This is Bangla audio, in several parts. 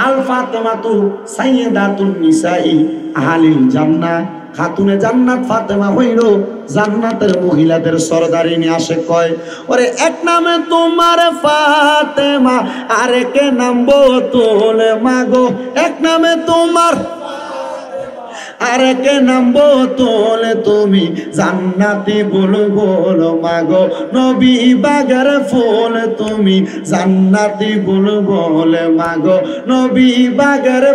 আল ফাতেমাতু সাইয়্যিদাতুন নিসাই আহলিল জান্নাহ, খাতুনে জান্নাত ফাতেমা হইল জান্নাতের মহিলাদের সরদারিনী। আসে কয় ওরে এক নামে তোমার ফাতেমা, আরেকে নাম বতুল মাগো, এক নামে তোমার আরেকে নাম বতুল, তুমি জান্নাতি বুলবুল মাগো, নবী বাগের ফুল তুমি জান্নাতি বুলবুল মাগো, নবী বাগের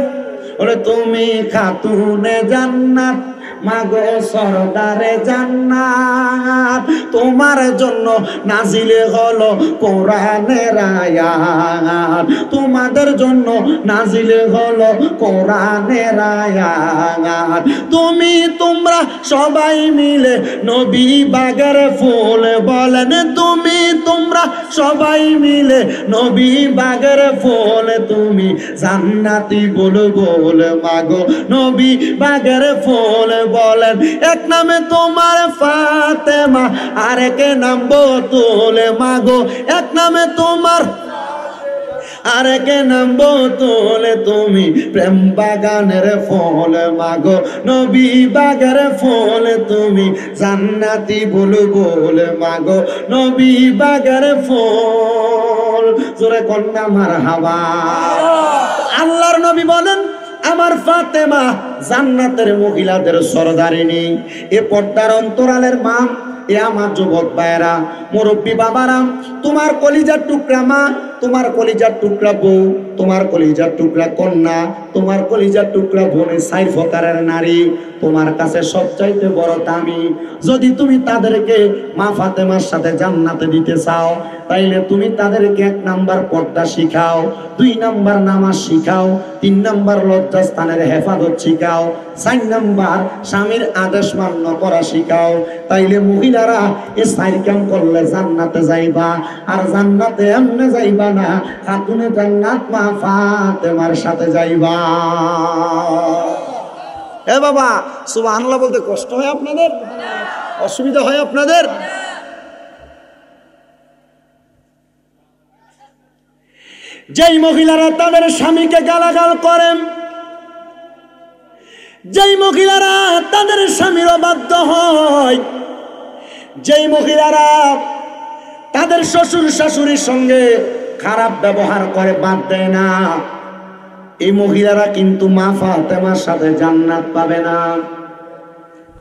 ওরে তুমি খাতুনে জান্নাত মাগো সরদারে জান্নাত, তোমার জন্য নাজিলে হলো কোরআনের আয়াত, তোমাদের জন্য নাজিলে হলো কোরআনের আয়াত, তুমি তোমরা সবাই মিলে নবী বাগের ফুল বলেন, তুমি তোমরা সবাই মিলে নবী বাগের ফুল তুমি জান্নাতি বুলবুল মাগো, নবী বাগের ফুল বলেন, এক নামে তোমার ফাতেমা, আরেকে নাম বতুল মাগো, এক নামে তোমার আরেকে নাম বতুল, তুমি প্রেম বাগানের ফুল মাগো, নবী বাগের ফুল তুমি জান্নাতি বুলবুল মাগো, নবী বাগের ফুল। জোরে কন্যা মারহাবা। আল্লাহর নবী বলেন আমার ফাতেমা জান্নাতের মহিলাদের সরদারিনী। এ পর্দার অন্তরালের মা, এ আমার যুবক ভাইয়েরা, মুরব্বী বাবারা, তোমার কলিজার টুকরা মা, তোমার কলিজার টুকরা বউ, তোমার কলিজার টুকরা কন্যা, তোমার কলিজার টুকরা বোনের 4 প্রকারের নারী তোমার কাছে সবচাইতে বড় দামি। যদি তুমি তাদেরকে মা ফাতেমার সাথে জান্নাতে দিতে চাও, তাইলে তুমি তাদেরকে 1 নাম্বার পর্দা শিখাও, 2 নাম্বার নামাজ শিখাও, 3 নাম্বার লজ্জাস্থানের হেফাজত শিখাও, 4 নাম্বার স্বামীর আদেশ মান্য করা শিখাও। তাইলে মহিলারা এই 4 কাম করলে জান্নাতে যাইবা। আর জান্নাতে এমনে যাইবা না, খাতুনে জান্নাত মা ফাতেমার সাথে যাইবা। এ বাবা সুবহানাল্লাহ বলতে কষ্ট হয় আপনাদের? অসুবিধা হয় আপনাদের? যেই মহিলারা তাদের স্বামীকে গালাগাল করেন, যেই মহিলারা তাদের স্বামীর অবাধ্য হয়, যেই মহিলারা তাদের শ্বশুর শাশুড়ির সঙ্গে খারাপ ব্যবহার করে বাদ দেয় না, এই মহিলারা কিন্তু মা ফাতেমার সাথে জান্নাত পাবে না।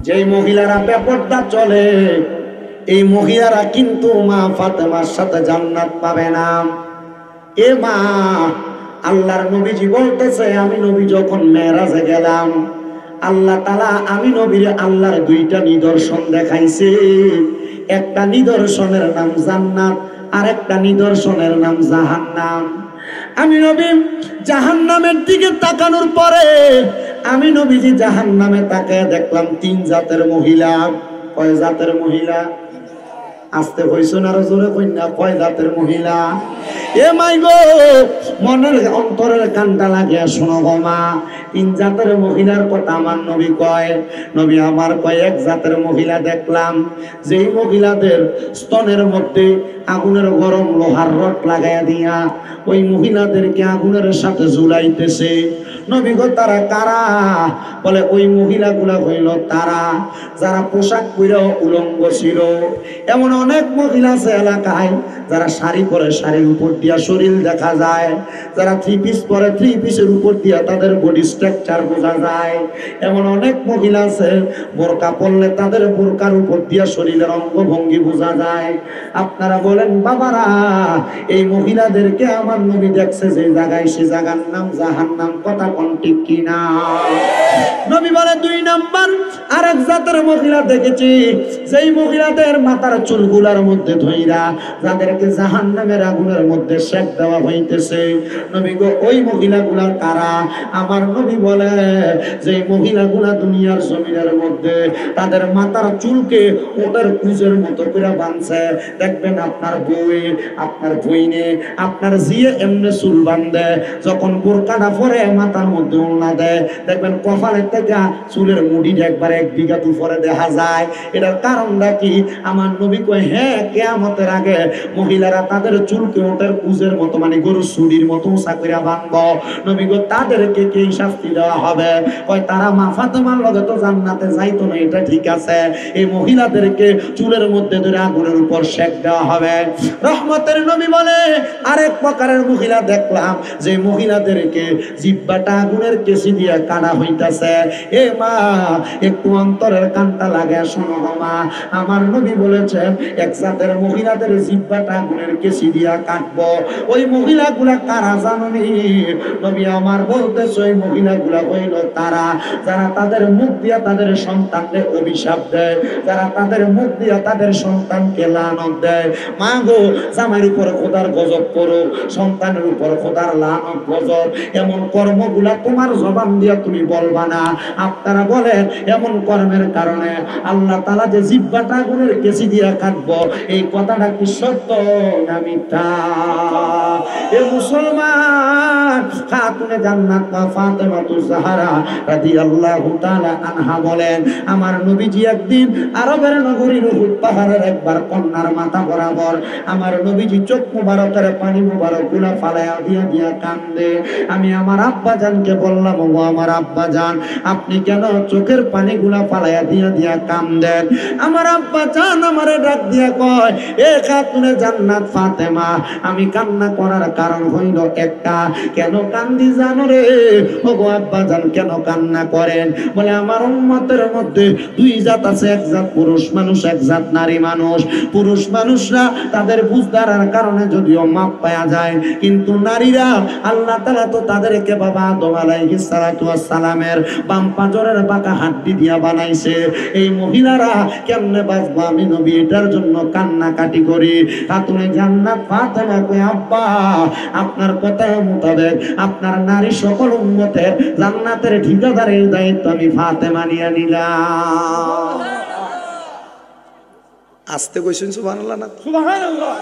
যেই মহিলারা বেপরদা চলে, এই মহিলারা কিন্তু মা ফাতেমার সাথে জান্নাত পাবে না। এ মা, আল্লাহর নবীজি বলতেছে, আমি নবী যখন মেরাজে গেলাম, আল্লাহ তাআলা আমি নবীর আল্লাহর 2টা নিদর্শন দেখাইছে। একটা নিদর্শনের নাম জান্নাত, আর একটা নিদর্শনের নাম জাহান্নাম। আমি নবী জাহান্নামের দিকে তাকানোর পরে আমি নবীজি জাহান্নামে তাকায় দেখলাম 3 জাতের মহিলা। কয় জাতের মহিলা? আস্তে কইছুন, আরো জোরে কইনা, কয় জাতের মহিলা? এ মাই গো, মনের অন্তরের কানটা লাগিয়া শোনো গো মা, 3 জাতের মহিলার কথা আমার নবী কয়। নবী আমার কয় 1 জাতের মহিলা দেখলাম, যেই মহিলাদের স্তনের মধ্যে আগুনের গরম লোহার রড লাগাইয়া দিয়া ওই মহিলাদেরকে আগুনের সাথে ঝুলাইতেছে। নবী গো তারা কারা? বলে ওই মহিলাগুলা হইল তারা যারা পোশাক পরে উলঙ্গ ছিল। এমন অনেক মহিলা আছে এলাকায় যারা শাড়ি পরে শাড়ির উপর দিয়া শরীর দেখা যায়, যারা 3 পিস পরে 3 পিসের উপর দিয়া তাদের বডি স্ট্রাকচার বোঝা যায়। এমন অনেক মহিলা আছে বোরকা পরলে তাদের বোরকার উপর দিয়া শরীরের অঙ্গভঙ্গি বোঝা যায়। আপনারা বলেন বাবারা, এই মহিলাদেরকে আমার নবী দেখছে যে জায়গায়, সে জায়গার নাম জাহান্নাম। কথা কোন ঠিক কিনা? নবী বলে 2 নাম্বার আরেক জাতের মহিলা দেখেছি, যেই মহিলাদের মাথার চুলগুলার মধ্যে ধইরা যাদেরকে জাহান্নামের আগুনের মধ্যে সেক দেওয়া হইতেছে। নবী গো ওই মহিলাগুলা কারা? আমার নবী বলে যে মহিলাগুলা দুনিয়ার জমিনের মধ্যে তাদের মাথার চুলকে ওটার কুজের মতো করে বাঁধছে। দেখবেন আপনার বই, আপনার বইনে, আপনার জিয়ে এমনি চুল বাঁধে, যখন বোরকাটা পরে মাথার মধ্যে ওড়না দেয়, দেখবেন কপাল কপালের থেকে চুলের মুড়িটা একবার 1 বিঘা উপরে দেখা যায়। এটার কারণটা কি? আমার নবী কয়, হ্যাঁ, কিয়ামতের আগে মহিলারা তাদের চুলকে ওটার কুজের মতো, মানে গরুর ছুরির মতো উঁচা করে বাঁধবো। নবী গো, তাদেরকে কি শাস্তি দেওয়া হবে? কয়, তারা মা ফাতেমার লগে তো জান্নাতে যাইতো না, এটা ঠিক আছে, এই মহিলাদেরকে চুলের মধ্যে ধরে আগুনের উপর সেক দেওয়া হবে। রহমতের নবী বলে, আরেক প্রকারের মহিলা দেখলাম যে মহিলাদেরকে জিহ্বাটা আগুনের কেশি দিয়ে কাটা হইতাছে। এ মা, একটু অন্তরের কানটা লাগে শোনো মা, আমার নবী বলেছেন এক জাতের মহিলাদের জিহ্বাটা আগুনের কেশি দিয়া কাটবো। ওই মহিলাগুলা কারা জানি? নবী আমার বলতেছে, ওই মহিলাগুলা হইল তারা যারা তাদের মুখ দিয়া তাদের সন্তানকে অভিশাপ দেয়, যারা তাদের মুখ দিয়া তাদের সন্তানকে লানত দেয়। মা গো, জামাইয়ের উপর খোদার গজব করো, সন্তানের উপর খোদার লানত গজব, এমন কর্মগুলা তোমার জবান দিয়া তুমি বলবা না। আপনারা বলেন, এমন কর্মের কারণে আল্লাহ তাআলা যে জিহ্বাটা আগুনের কেশি দিয়া কাটবো, এই কথাটা কি সত্য না মিথ্যা? এ মুসলমান, খাতুনে জান্নাত ফাতেমাতুজ জাহরা রাদিয়াল্লাহু তাআলা আনহা বলেন, আমার নবীজি একদিন আরবের নগরী উহুদ পাহাড়ের একবার কন্যার মাথা বরাবর আমার নবীজি চোখ মুবারকের পানি মুবারক গুলা ফালায়া দিয়া দিয়া কান্দে। আমি আমার আব্বা জানকে বললাম, ও আমার আব্বা জান, আপনি কেন চোখের পানি গুলা ফালায়া দিয়া দিয়া কান্দেন? আমার আব্বা জান আমারে ডাক দিয়া কয়, এ খাতুনে জান্নাত ফাতেমা, আমি কান্না করার কারণ হইল একটা। কেন কান্দি জানো রে? ও গো আব্বা জান, কেন কান্না করেন? বলে, আমার উম্মতের মধ্যে 2 জাত আছে, এক জাত পুরুষ মানুষ, এক জাত নারী মানুষ। পুরুষ মানুষরা তাদের বুঝদারার কারণে যদিও মাপ পাওয়া যায়, কিন্তু নারীরা আল্লাহ তাআলা তো তাদেরকে বাবা আদম আলাইহিস সালাতু ওয়াস সালামের বাম পাঁজরের বাঁকা হাড্ডি দিয়া বানাইছে। এই মহিলারা কেমনে বাঁচবো? আমি নবী এটার জন্য কান্নাকাটি করি। খাতুনে জান্নাত ফাতেমা কয়, আব্বা, আপনার কথা মোতাবেক আপনার নারী সকল উম্মতের জান্নাতের ঠিকাদারের দায়িত্ব আমি ফাতেমা নিয়ে নিলাম। আস্তে কইছেন সুবহানাল্লাহ না? সুবহানাল্লাহ।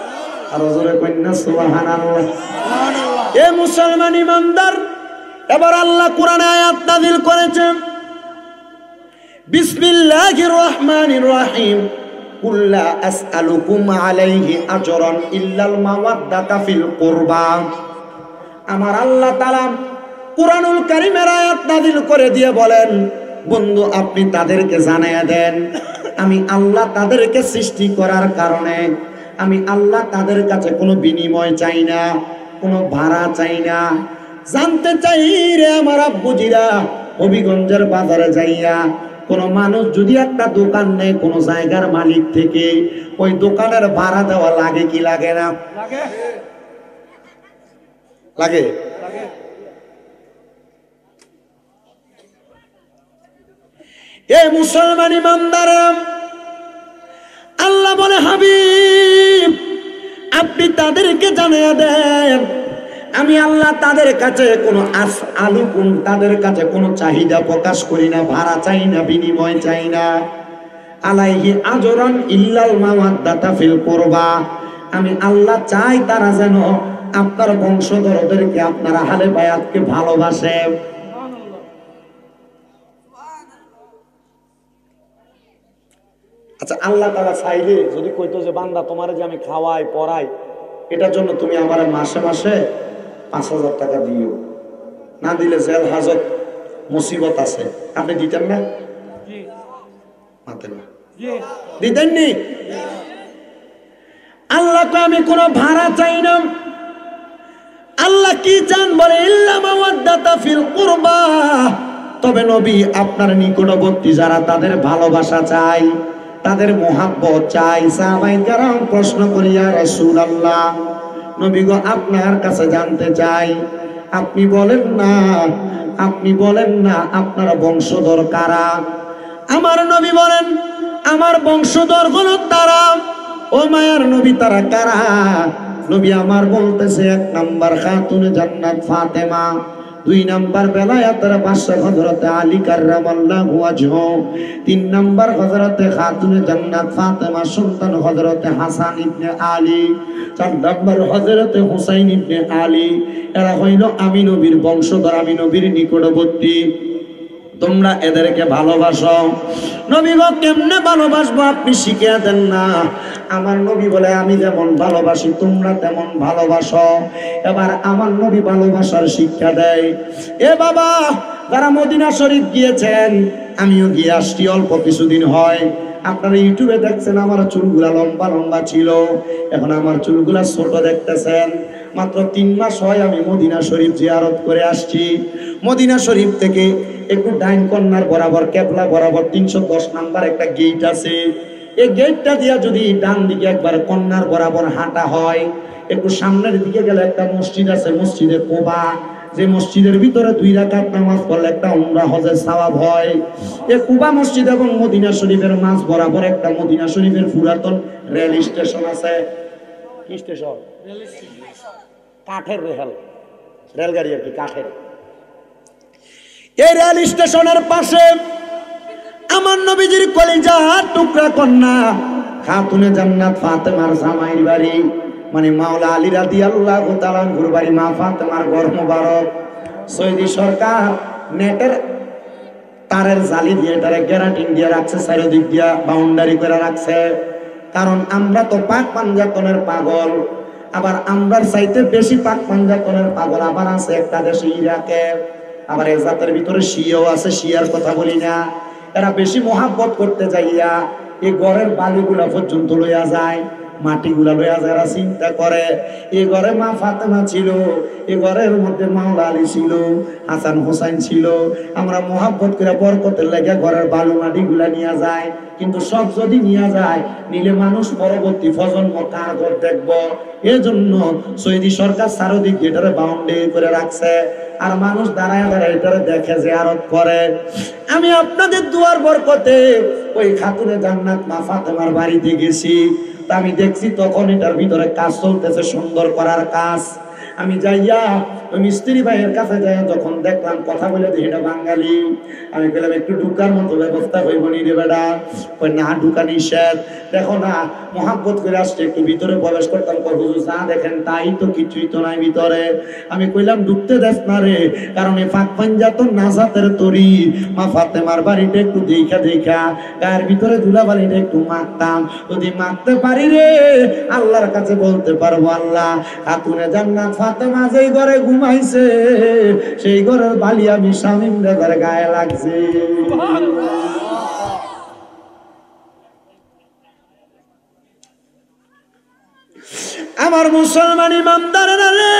আর জোরে কইনা সুবহানাল্লাহ। সুবহানাল্লাহ। এ মুসলমান ইমানদার, এবার আল্লাহ কোরআনে আয়াত নাযিল করেছেন, বিসমিল্লাহির রহমানির রহিম, কুল লা আসআলুকুম আলাইহি আজরান ইল্লাল মাওয়াদ্দাতা ফিল কুরবা। আমার আল্লাহ তাআলা কুরআনুল কারীমের আয়াত নাযিল করে দিয়ে বলেন, বন্ধু আপনি তাদেরকে জানায়া দেন, আমি আল্লাহ তাদেরকে সৃষ্টি করার কারণে আমি আল্লাহ তাদের কাছে কোনো বিনিময় চাই না, কোনো ভাড়া চাই না। জানতে চাই রে আমার আব্বুজিরা, হবিগঞ্জের বাজারে যাইয়া কোনো মানুষ যদি একটা দোকান নেয় কোনো জায়গার মালিক থেকে, ওই দোকানের ভাড়া দেওয়া লাগে কি লাগে না? লাগে। এ মুসলমান ইমানদাররা, আল্লাহ বলে, হাবিব আপনি তাদেরকে জানিয়ে দেন, আমি আল্লাহ তাদের কাছে কোনো তাদের কাছে কোনো চাহিদা প্রকাশ করি না, ভাড়া চাই না, বিনিময় চাই না। আলাইহি আজরান ইল্লাল মাওয়াদ্দাতা ফিল কুরবা, আমি আল্লাহ চাই তারা যেন আপনার বংশধরদেরকে, আপনার আহলে বায়াতকে ভালোবাসে। আচ্ছা, আল্লাহ তাআলা চাইলে যদি কইতো যে বান্দা তোমারে যে আমি খাওয়াই পড়াই, এটার জন্য তুমি আমার মাসে মাসে 5,000 টাকা দিও, না দিলে জেল হাজত মুসিবত আছে, আপনি দিতেন না? মাতেন না? দিতেননি? আল্লাহ তো আমি কোনো ভাড়া চাই না। আল্লাহ কি চান? বলে, ইল্লা মাওয়াদ্দাতা ফিল কুরবা, তবে নবী আপনার নিকটবর্তী যারা তাদের ভালোবাসা চাই, তাদের মোহাব্বত চাই। সাহাবায়ে কেরাম প্রশ্ন করি, ইয়া রাসূলুল্লাহ, নবী গো আপনার কাছে জানতে চাই, আপনি বলেন না, আপনি বলেন না আপনার বংশধর কারা? আমার নবী বলেন, আমার বংশধর হলো তারা। ও মায়ার নবী, তারা কারা? নবী আমার বলতেছে, 1 নাম্বার খাতুনে জান্নাত ফাতেমা, 2 নাম্বার বেলায়েতের বাদশা হযরতে আলী কাররামাল্লাহু ওয়াজহু, 3 নাম্বার হযরতে খাতুনে জান্নাত ফাতেমা সন্তান হযরতে হাসান ইবনে আলী, 4 নাম্বার হযরতে হুসাইন ইবনে আলী। এরা হইল আমি নবীর বংশধর, আমি নবীর নিকটবর্তী। তোমরা এদেরকে ভালোবাসো। নবী গো কেমনে ভালোবাসবো আপনি শিখিয়ে দেন না। আমার নবী বলে আমি যেমন ভালোবাসি তোমরা তেমন ভালোবাসো। এবার আমার নবী ভালোবাসার শিক্ষা দেয়। এ বাবা, যারা মদিনা শরীফ গিয়েছেন, আমিও গিয়ে আসছি অল্প কিছুদিন হয়। আপনারা ইউটিউবে দেখছেন আমার চুলগুলা লম্বা লম্বা ছিল, এখন আমার চুলগুলা ছোট দেখতেছেন। মাত্র 3 মাস হয় আমি মদিনা শরীফ জিয়ারত করে আসছি। মদিনা শরীফ থেকে একটু ডাইন কর্নার বরাবর কেবলা বরাবর 310 নাম্বার একটা গেট আছে। এই গেটটা দিয়া যদি ডান দিকে একবার কর্নার বরাবর হাঁটা হয়, একটু সামনের দিকে গেলে একটা মসজিদ আছে, মসজিদে কোবা, যে মসজিদের ভিতরে 2 রাকাত নামাজ পড়লে একটা উমরা হজের সওয়াব হয়। এই কুবা মসজিদ এবং মদিনা শরীফের মাঝ বরাবর একটা মদিনা শরীফের পুরাতন রেল স্টেশন আছে। কি স্টেশন? কাঠের রেলগাড়ি আর কি, কাঠের। এই রেল স্টেশনের পাশে আমার নবীজির কলিজার টুকরা কন্যা খাতুনে জান্নাত ফাতেমার জামাইর বাড়ি, মানে মাওলা আলী রাদিয়াল্লাহু তাআলা আনহুর বাড়ি, মা ফাতেমার ঘর মোবারক। সৌদি সরকার নেটের তারের জালি দিয়ে এটারে গ্যারান্টি দিয়ে রাখছে, চারিদিক দিয়া বাউন্ডারি করে রাখছে। কারণ আমরা তো পাক পাঞ্জাতনের পাগল, আবার আমরার চাইতে বেশি পাক পাঞ্জাতনের পাগল আবার আছে একটা দেশে ইরাকে। আবার এ জাতের ভিতরে শিয়াও আছে, শিয়ার কথা বলি না। এরা বেশি মহাব্বত করতে যাইয়া এই ঘরের বালিগুলা পর্যন্ত লইয়া যায়, মাটিগুলা লইয়া যায়। এরা চিন্তা করে এই ঘরে মা ফাতেমা ছিল, এই ঘরের মধ্যে মাওলা আলী ছিল, হাসান হোসেন ছিল। আমরা মহাব্বত করে বরকতের লেগে ঘরের বালু মাটিগুলা নিয়ে যায়। কিন্তু সব যদি নিয়ে যায়, নিলে মানুষ পরবর্তী প্রজন্ম কার ঘর দেখবো। এজন্য সৌদি সরকার চারদিক এটারে বাউন্ডারি করে রাখছে, আর মানুষ দাঁড়ায় দাঁড়ায় এটারে দেখে, জিয়ারত করে। আমি আপনাদের দুয়ার বরকতে ওই খাতুনে জান্নাত মা ফাতেমার বাড়িতে গেছি। তা আমি দেখছি তখন এটার ভিতরে কাজ চলতেছে, সুন্দর করার কাজ। আমি যাইয়া ওই মিস্ত্রি ভাইয়ের কাছে যাই, যখন দেখলাম কথা বলে দেখি এটা বাঙালি। আমি বললাম একটু ঢুকার মতো ব্যবস্থা হইব নি রে বেটা? কই না, ঢুকা নিষেধ। দেখো না, মহাব্বত করে আসছে, একটু ভিতরে প্রবেশ করতাম। হুজুর যা দেখেন তাই তো, কিছুই তো নাই ভিতরে। আমি কইলাম ঢুকতে দেস না রে, কারণ এই পাক পাঞ্জাতন নাজাতের তরি মা ফাতেমার বাড়িটা একটু দেখা দেখা গায়ের ভিতরে ধুলাবালিটা একটু মাখতাম। যদি মাখতে পারি রে, আল্লাহর কাছে বলতে পারবো আল্লাহ খাতুনে জান্নাত ফাতেমা যেই ঘরে ঘুমাইছে সেই ঘরের বালি আমি শামীম রাজার গায়ে লাগছে। আমার মুসলমান ইমানদারেরা রে,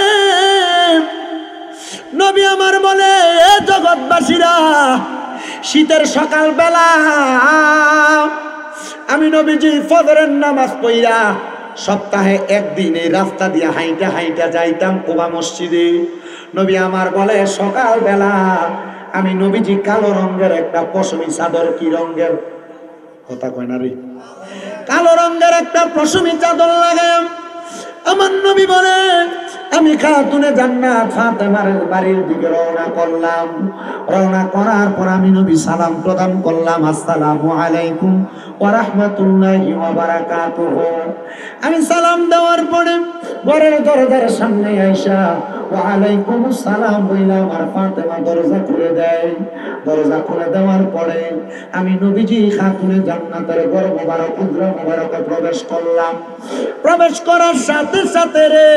নবী আমার বলে এ জগৎবাসীরা, শীতের সকাল বেলা আমি নবীজি ফজরের নামাজ পড়িয়া সপ্তাহে একদিন এই রাস্তা দিয়ে হাইটা হাইটা যাইতাম কুবা মসজিদে। নবী আমার বলে সকাল বেলা আমি নবীজি কালো রঙের একটা পশমি চাদর, কি রঙের কথা কয় না রে, কালো রঙের একটা পশমি চাদর লাগাই আমার নবী বলে আমি খাতুনে জান্নাত ফাতেমার বাড়ির দিকে রওনা করলাম। রওনা করার পর আমি নবী সালাম প্রদান করলাম, আসসালামু আলাইকুম ওয়া রাহমাতুল্লাহি ওয়া বারাকাতুহু। আমি সালাম দেওয়ার পরে ঘরের দরজার সামনে আইসা ওয়া আলাইকুম আসসালাম বললাম, আর ফাতেমা দরজা খুলে দেয়। দরজা খুলে দেওয়ার পরে আমি নবীজি খাতুনে জান্নাতের ঘর মোবারক, হুজরা মোবারকে প্রবেশ করলাম। প্রবেশ করার সাথে সাথে রে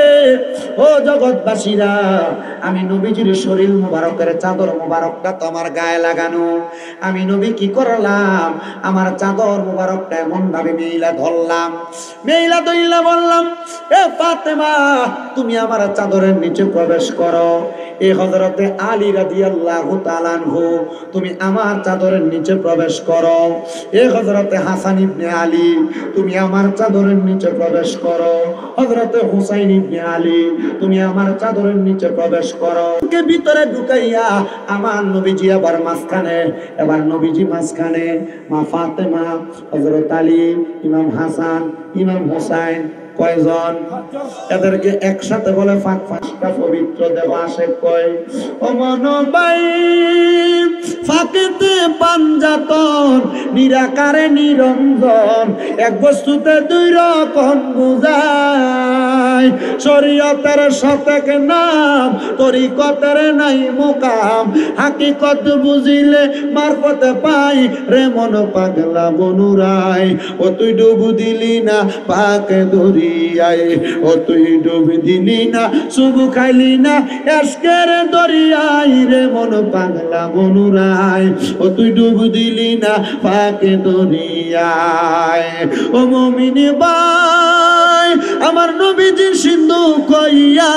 ও জগৎবাসীরা, আমি নবীজির শরীর মোবারকের চাদর মোবারকটা তো আমার গায়ে লাগানো। আমি নবী কি করলাম, আমার চাদর মোবারকটা এমন ভাবে মেইলা ধরলাম, মেইলা ধইলা বললাম, এ ফাতেমা তুমি আমার চাদরের নিচে প্রবেশ করো। এ হযরতে আলী রাদিয়াল্লাহু তাআলা আনহু তুমি আমার চাদরের নিচে প্রবেশ করো। এ হযরতে হাসান ইবনে আলী তুমি আমার চাদরের নিচে প্রবেশ করো। হযরতে হুসাইন ইবনে আলী তুমি আমার চাদরের নিচে প্রবেশ করো। কে ভিতরে ঢুকাইয়া আমার নবীজি আবার মাঝখানে, এবার নবীজি মাঝখানে, মা ফাতেমা, হযরত আলী, ইমাম হাসান, ইমাম হুসাইন, কয়জন? এদেরকে একসাথে বলে পাঁচটা পবিত্র দেহ আসে। কয় ও মনোবাই ফাঁকেতে পাঞ্জাতন নিরাকারে নিরঞ্জন, এক বস্তুতে দুই রকম বুঝায়। শরীয়তের শতক নাম, তরিকতের নাই মুকাম, হাকিকত বুঝিলে মারফতে পাই রে মন পাগলা বনুরাই। ও তুই ডুব দিলি না পাকে দরিয়ায়, ও তুই ডুব দিলি না শুভু খাইলি না এসকের দরিয়ায় রে মন পাগলা বনুরাই। ও তুই ডুব দিলি না পাকে দরিয়ায়। ও মুমিনি ভাই আমার নবীজির সিন্ধু কইয়া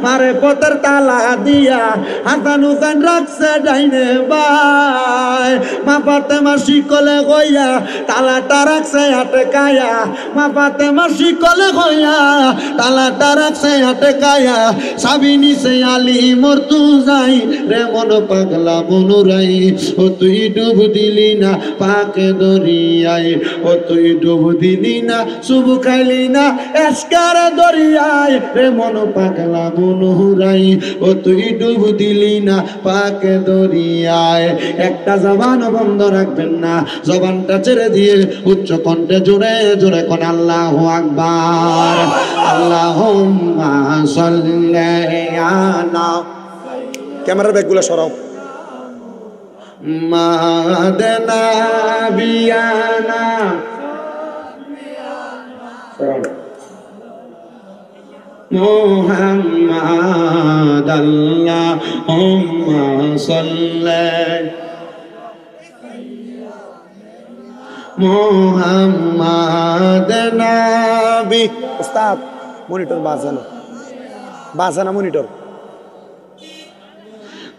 মারে পথের তালা দিয়া হাসান হুসাইন রাখছে ডাইনে ভাই। মা ফাতেমা শিকলে কইয়া তালাটা রাখছে হাতে কায়া, মা ফাতেমা শিকলে কইয়া তালাটা রাখছে হাতে কায়া। সাবি নিছে আলী মরতু যাই রে মন পাগলা বনুরাই। ও তুই ডুব দিলি না পাকে দরিয়ায়, ও তুই ডুব দিলি না শুভ খাইলি না এসকার দরিয়ায় রে মন পাগলা বনুরাই। ও তুই ডুব দিলি না পাকে দরিয়ায়। একটা জবান বন্ধ রাখবেন না, জবানটা ছেড়ে দিয়ে উচ্চ কণ্ঠে জোরে জোরে কোন আল্লাহু আকবার। আল্লাহুম্মা সাল্লি আলা, ক্যামেরার ব্যাগগুলো সরাও। মাদনা বিয়ানা মুহাম্মাদ আল্লাহুম্মা সাল্লি মুহাম্মাদ নবী। উস্তাদ মনিটর বাজানা মনিটর।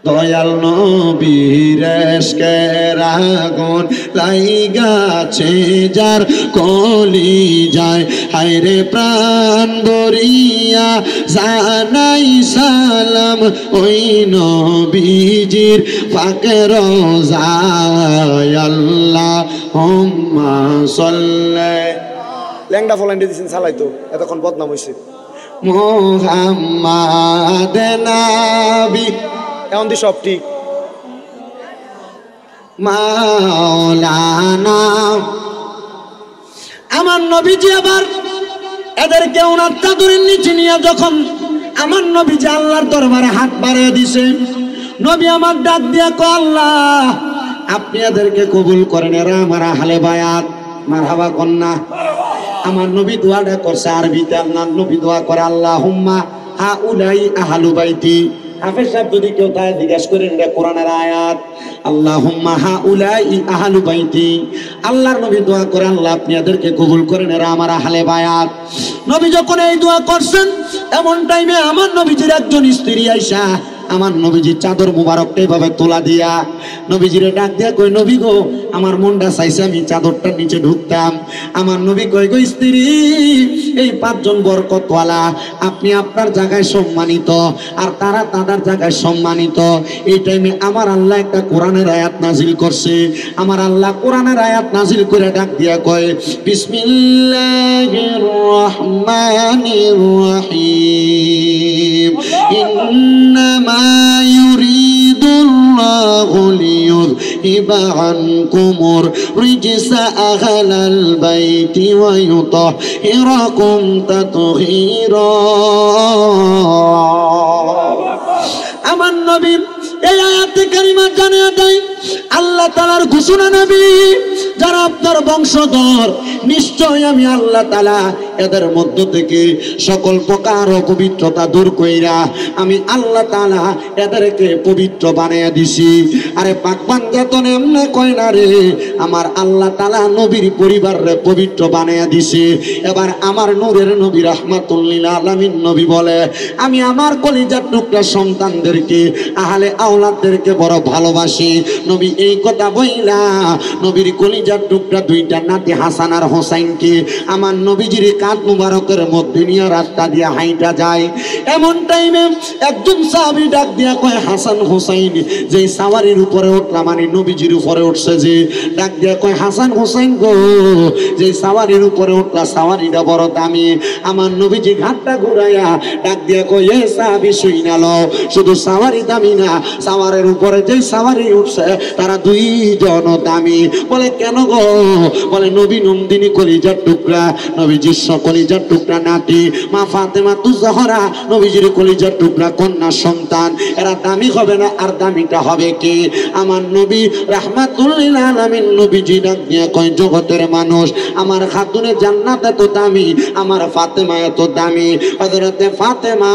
দয়াল নবীর এশকের আগুন লাইগাছে যার কলি যায়, হায়রে প্রাণ ভরিয়া জানাই সালাম ওই নবীজির পাকে রোজায়। আল্লাহুম্মা সাল্লি, ল্যাংডা ফলাইন্ডে দিছেন চালাইতো এতক্ষণ বদনাম হইছে। মুহাম্মাদ নবী, এখন দি সব ঠিক। মাওলানা আমার নবীজি আবার এদেরকে ওনার চাদরের নিচে নিয়ে যখন আমার নবীজি আল্লাহর দরবারে হাত বাড়িয়ে দিছে, নবী আমার ডাক দিয়া কয় আল্লাহ আপনি এদেরকে কবুল করেন, এরা আমার আহলে বায়াত। মারহাবা কন্যা। আমার নবী দোয়াটা করছে আরবিতে, আপনার নবী দোয়া করে আল্লাহুম্মা হাউলাই আহলু বাইতি। হাফেজ সাহেব যদি কেউ তাই জিজ্ঞেস করেন এটা কোরআনের আয়াত। আল্লাহুম্মা হাউলাই আহলু বাইতি, আল্লাহর নবী দোয়া করে আল্লাহ আপনি এদেরকে কবুল করেন, এরা আমার আহলে বায়াত। নবী যখন এই দোয়া করছেন এমন টাইমে আমার নবীজির একজন স্ত্রী আইসা আমার নবীজির চাদর মুবারকটা এইভাবে তোলা দিয়া নবীজিরে ডাক দিয়া কই নবী গো আমার মনটা চাইছে আমি চাদরটার নিচে ঢুকতাম। আমার নবী কই গো স্ত্রী এই পাঁচজন বরকতওয়ালা, আপনি আপনার জায়গায় সম্মানিত আর তারা তাদের জায়গায় সম্মানিত। এই টাইমে আমার আল্লাহ একটা কোরআনের আয়াত নাজিল করছে। আমার আল্লাহ কোরআনের আয়াত নাজিল করে ডাক দিয়া কয় বিসমিল্লাহির রহমানির রহিম ইন্নামা ইউরিদুল্লাহু লিয়ুযহিবা আনকুমুর রিজসা আহলাল বাইতি ওয়া ইউতাহিরাকুম তাতহীরা। আমার নবী এই আয়াতে কারিমা জানিয়ে দেয় আল্লাহ তাআলার ঘোষণা, নবী যারা আপনার বংশধর নিশ্চয় আমি আল্লাহ তাআলা এদের মধ্য থেকে সকল প্রকার অপবিত্রতা দূর কইরা আমি আল্লাহ তাআলা এদেরকে পবিত্র বানিয়ে দিছি। আরে পাক বান্দাতন এমনে কয় না রে, আমার আল্লাহ তাআলা নবীর পরিবাররে পবিত্র বানিয়ে দিছে। এবার আমার নূরের নবী রাহমাতুল লিল আলামিন নবী বলে আমি আমার কলিজার টুকরা সন্তানদেরকে আহলে আওলাদদেরকে বড় ভালোবাসি। নবী এই কথা বইলা নবীর কলিজার টুকরা দুইটা নাতি হাসান আর হোসাইনকে আমার নবীজির কাঁধ মুবারকের মধ্যে নিয়ে রাস্তা দিয়ে হাইটা যায়। এমন টাইমে একজন সাহাবী ডাক দিয়া কয় হাসান হোসাইন যে সাওয়ারির উপরে উঠলা মানে নবীজির উপরে উঠছে, যে ডাক দিয়া কয় হাসান হোসাইন গো যে সাওয়ারির উপরে উঠলা সাওয়ারিটা বড় দামি। আমার নবীজি ঘাটটা ঘুরাইয়া ডাক দিয়া কয় এ সাহাবী শুইনালো, শুধু সাওয়ারি দামি না, সাওয়ারের উপরে যে সাওয়ারি উঠছে তারা দুইজন দামি। বলে কেন কেন গো? বলে নবী নন্দিনী কলিজার টুকরা, নবীজির কলিজার টুকরা নাতি মা ফাতেমা তুজহরা, নবীজির কলিজার টুকরা কন্যা সন্তান, এরা দামি হবে না আর দামিটা হবে কে? আমার নবী রাহমাতুল লিল আলামিন। নবীজি ডাক দিয়ে কয় জগতের মানুষ, আমার খাতুনে জান্নাত এত দামি, আমার ফাতেমা এত দামি। হযরতে ফাতেমা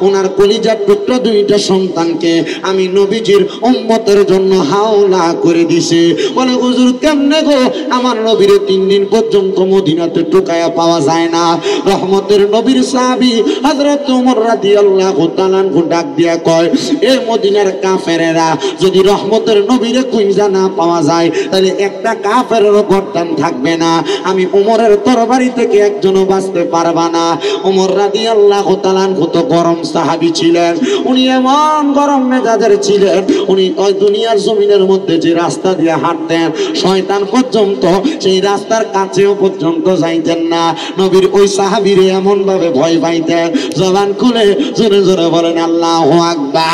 ওনার কলিজার টুকরা দুইটা সন্তানকে আমি নবীজির উম্মতের জন্য হাওলা করে দিছে। বলে হুজুর কেমনে গো? আমার নবীর 3 দিন পর্যন্ত মদিনাতে টোকায়া পাওয়া যায় না। রহমতের নবীর সাহাবী হযরত ওমর রাদিয়াল্লাহু তাআলা ডাক দিয়া কয়, এ মদিনার কাফেরেরা যদি রহমতের নবীরে কুইজা না পাওয়া যায় তাহলে একটা কাফেরেরও গর্দান থাকবে না। আমি ওমরের তরবারি থেকে একজনও বাঁচতে পারবা না। ওমর রাদিয়াল্লাহু তাআলা তো গরম সাহাবী ছিলেন, উনি এমন গরম মেজাজের ছিলেন, উনি ওই দুনিয়ার জমিনের মধ্যে যে রাস্তা দিয়ে হাঁটতেন শয়তান পর্যন্ত সেই রাস্তার কাছেও পর্যন্ত যাইতেন না। নবীর ওই সাহাবীরে এমন ভাবে ভয় পাইতেন, জবান খুলে জোরে জোরে বলেন আল্লাহু আকবার।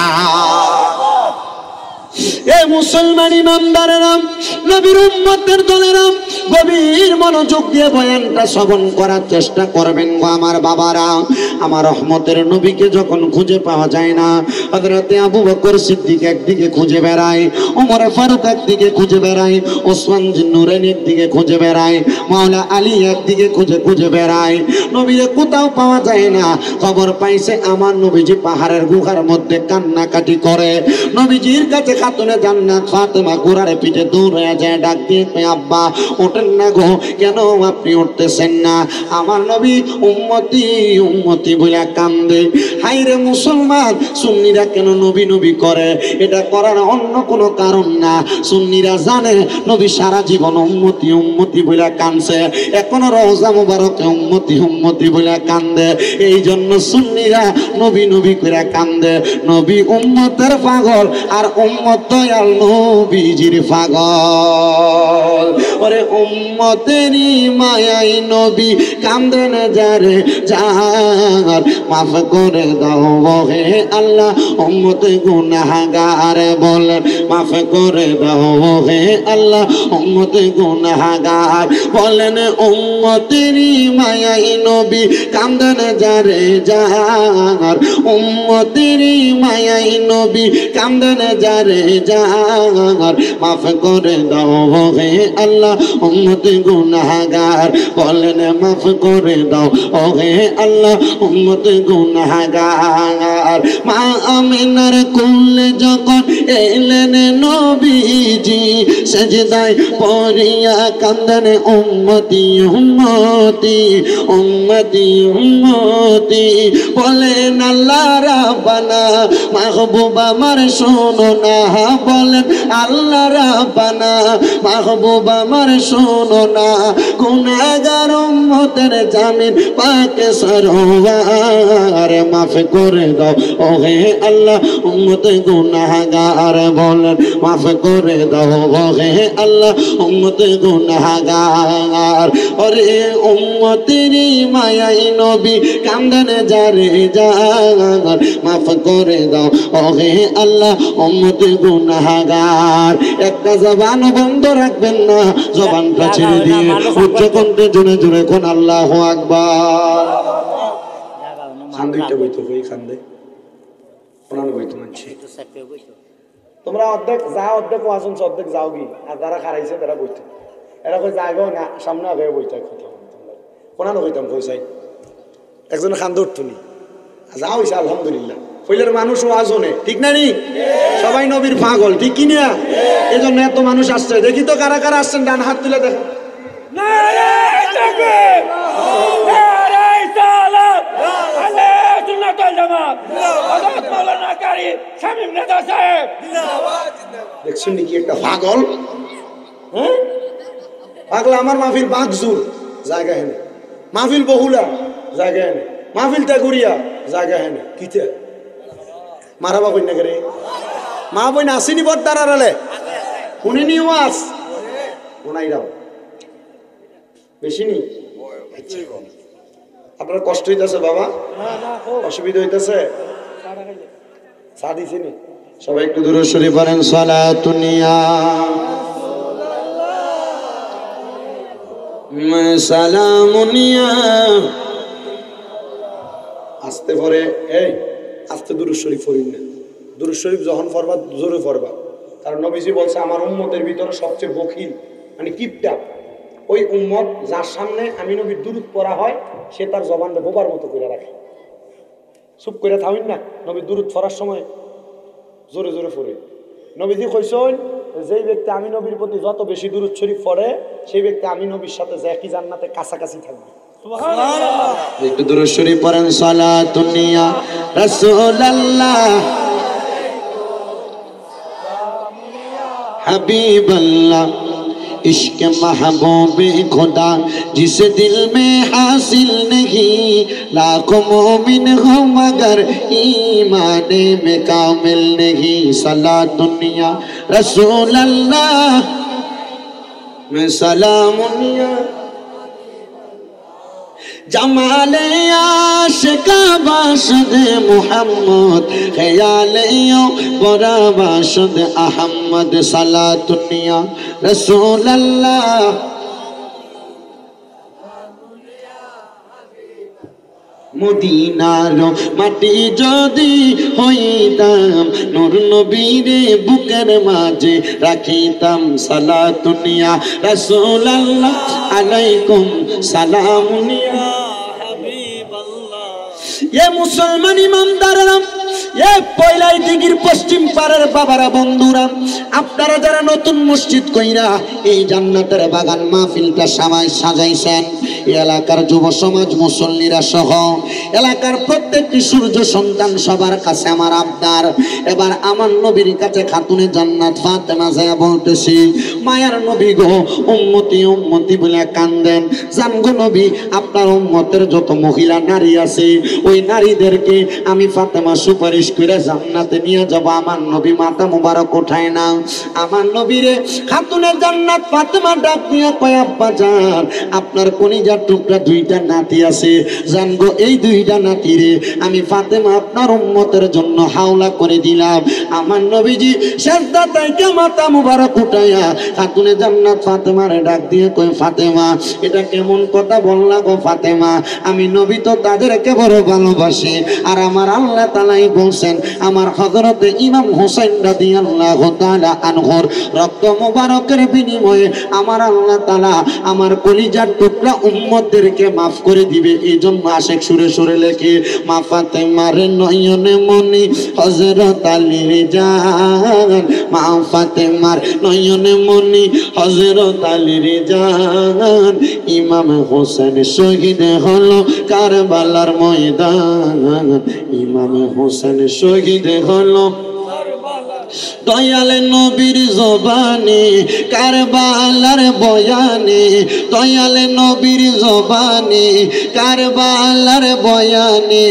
এ মুসলমান ইমানদারেরা, নবীর উম্মতের দলেরা, গভীর মনোযোগ দিয়ে বয়ানটা শ্রবণ করার চেষ্টা করবেন গো আমার বাবারা। আমার রহমতের নবীকে যখন খুঁজে পাওয়া যায় না, হযরতে আবু বকর সিদ্দিক একদিকে খুঁজে বেড়ায়, ওমর ফারুক একদিকে খুঁজে বেড়ায়, ওসমান নূরাইন একদিকে খুঁজে বেড়ায়, মাওলা আলী একদিকে খুঁজে বেড়ায়, নবীরে কোথাও পাওয়া যায় না। খবর পাইছে আমার নবীজি পাহাড়ের গুহার মধ্যে কান্নাকাটি করে। নবীজির কাছে খাতুনে জান্নাত ফাতেমা ঘোড়ার পিঠে দৌড়ে যায়, ডাক দিয়ে আব্বা ওঠেন না গো, কেন আপনি উঠতেছেন না? আমার নবী উম্মতি উম্মতি বলে কান্দে। হাইরে মুসলমান, সুন্নিরা কেন নবী নবী করে? এটা করার অন্য কোনো কারণ না। সুন্নিরা জানে নবী সারা জীবন উম্মতি উম্মতি বলে কান্দছে, এখনো রওজা মুবারকে উম্মতি উম্মতি বলে কান্দে। এই জন্য সুন্নিরা নবী নবী করে কান্দে। নবী উম্মতের পাগল আর উম্মত দয়াল নবীজির পাগল। ওরে উম্মতেরই মায়াই নবী কান্দেন যারে যার, মাফ করে দাও হে আল্লাহ উম্মতে গুনাহগার। বলেন মাফ করে দাও হে আল্লাহ উম্মতে গুনাহগার। বলেন উম্মতেরই মায়াই নবী কান্দেন যারে যার, উম্মতেরই মায়াই নবী কান্দেন যারে যার, মাফ করে দাও হে আল্লাহ উম্মতে গুনাহগার। বলেন মাফ করে দাও ও হে আল্লাহ উম্মতে গুনাহগার। মা আমিনার কোলে যখন এলেন নবীজি, সেজদায় পড়িয়া কান্দেন উম্মতি উম্মতি উম্মতি উম্মতি। বলেন আল্লাহ রাব্বানা মাহবুব আমার শোনো না, বলেন আল্লাহ রাব্বানা মাহবুব আমার শোনো না, গুনাহগার উম্মতের জামিন পাকে সরওয়ার, মাফ করে দাও ও হে আল্লাহ উম্মতে গুনাহগার। বলেন মাফ করে দাও ও হে আল্লাহ উম্মতে গুনাহগার। ওরে উম্মতেরই মায়াই নবী কান্দেন যারে যার, মাফ করে দাও ও হে আল্লাহ উম্মতে গুনাহগার। একটা জবান বন্ধ রাখবেন না, জবানটা ছেড়ে দিয়ে উচ্চ কণ্ঠে জোরে জোরে কোন আল্লাহু আকবার। খান্দইটা বইতো কই খান্দে কোনানো বইতো মানছি। তোমরা অর্ধেক যা অর্ধেক ওয়াজুন অর্ধেক যাও কি, আর যারা খারাইছে তারা বইতো, এরা কই যাইগো না সামনে আগে বইতো কথা কোনানো বইতাম কই চাই একজনে খান্দে উঠতুনি যাও হইছে আলহামদুলিল্লাহ। ফইলের মানুষ ওয়াজনে ঠিক না নি, সবাই নবীর পাগল ঠিক কি না? এজন্য এত মানুষ আসছে। দেখি তো কারা কারা আসছেন, ডান হাত তুলে দেখেন। নারে তাকবীর, নারে সালাত, আলে সুন্নাতুল জামাত, হযরত মাওলানা কারি শামীম নেতা সাহেব। দেখছেন নাকি একটা পাগল? হ্যাঁ পাগল। আমার মাহফিল বাগজুর জায়গা হেনে, মাহফিল বহুলা জায়গা হেনে, মাহফিল তাগুরিয়া জায়গা হেনে। কিতে মারাবা কই না করে মা বই না আসেনি বড় আড়ালে শুনিনি ওয়াজ শোনাইরাম বেশি নি। আপনার কষ্ট হইতেছে বাবা? অসুবিধা হইতেছে? চা দিছি নি? সবাই একটু দূরে সরে পড়েন। সালাতুনিয়া সালামুনিয়া আস্তে পরে এই আস্তে দুরূদ শরীফ পড়িন না। দুরূদ শরীফ যখন পড়বা জোরে পড়বা, কারণ নবীজি বলছে আমার উম্মতের ভিতরে সবচেয়ে বখিল মানে কিপটা ওই উম্মত যার সামনে আমি নবীর দুরূদ পড়া হয় সে তার জবানটা বোবার মতো করে রাখে। চুপ করে থামিন না, নবীর দুরূদ পড়ার সময় জোরে জোরে পড়ে। নবীজি কইছেন যেই ব্যক্তি আমি নবীর প্রতি যত বেশি দুরূদ শরীফ পড়ে সেই ব্যক্তি আমি নবীর সাথে যে একই জান্নাতে কাছাকাছি থাকবে। একটু দুরূদ শরীফ পড়েন। সালাতুন ইয়া রাসূলুল্লাহ হাবিবাল্লাহ इश्क महबूब खुदा जिस दिल में हासिल नहीं लाखों मोमिन हो मगर ईमान में कामिल नहीं। सलातुनिया रसूल अल्लाह में सलामुनिया जमाले आशिका बाशद मुहम्मद ख्यालियों बरा बाशद अहमद। सलातुनिया रसूल अल्लाह মদিনার মাটি যদি হইতাম নূর নবীরে বুকের মাঝে রাখিতাম। সালাতুনিয়া রাসূলুল্লাহ আলাইকুম সালামুনিয়া হাবিবাল্লাহ। এ মুসলমান ইমানদাররা, এ পয়লাই দিঘির পশ্চিম পাড়ের বাবারা বন্ধুরা, আপনারা যারা নতুন মসজিদ কইরা এই জান্নাতের বাগান মাহফিলটা সাজাইছেন, এই এলাকার যুব সমাজ মুসল্লিরা সহ এলাকার প্রত্যেকটি সূর্য সন্তান সবার কাছে আমার আবদার, এবার আমার নবীর কাছে খাতুনে জান্নাত ফাতেমা যায় বলতেছি, মায়ার নবী গো উম্মতি উম্মতি বলে কান্দেন। জানগো নবী আপনার উম্মতের যত মহিলা নারী আছে ওই নারীদেরকে আমি ফাতেমা সুপারিশ করে জান্নাতে নিয়ে যাব। আমার নবী মাথা মুবারক ওঠায় না। আমার নবীরে খাতুনে জান্নাত ফাতেমা ডাক দিয়ে কয় আব্বা জান আপনার কলিজার টুকরা দুইটা নাতি আছে, জানগো এই দুইটা নাতিরে আমি ফাতেমা আপনার উম্মতের জন্য হাওলা করে দিলাম। আমার নবীজি সেজদা থেকে মাথা মুবারক উঠাইয়া খাতুনে জান্নাত ফাতেমারে ডাক দিয়ে কয় ফাতেমা এটা কেমন কথা বললা গো ফাতেমা, আমি নবী তো তাদেরকে বড় ভালোবাসি, আর আমার আল্লাহ তাআলাই বলছেন আমার হযরতে ইমাম হোসেন রাদিয়াল্লাহু তাআলা আনহুর রক্ত মুবারকের বিনিময়ে আমার আল্লাহ তাআলা আমার কলিজার টুকরা উম্মতদেরকে মাফ করে দিবে। এই জন্য আশেক সুরে সুরে লেখে মা ফাতেমার নয়নে মনি হযরত আলীর জান, মা ফাতেমার নয়নে মনি হযরত আলীর জান, ইমাম হোসেন শহীদ হলো কারবালার ময়দান, ইমাম হোসেন শহীদ হলো দয়াল নবীর জবানে কারবালার বয়ানে, দয়াল নবীর জবানে কারবালার বয়ানে,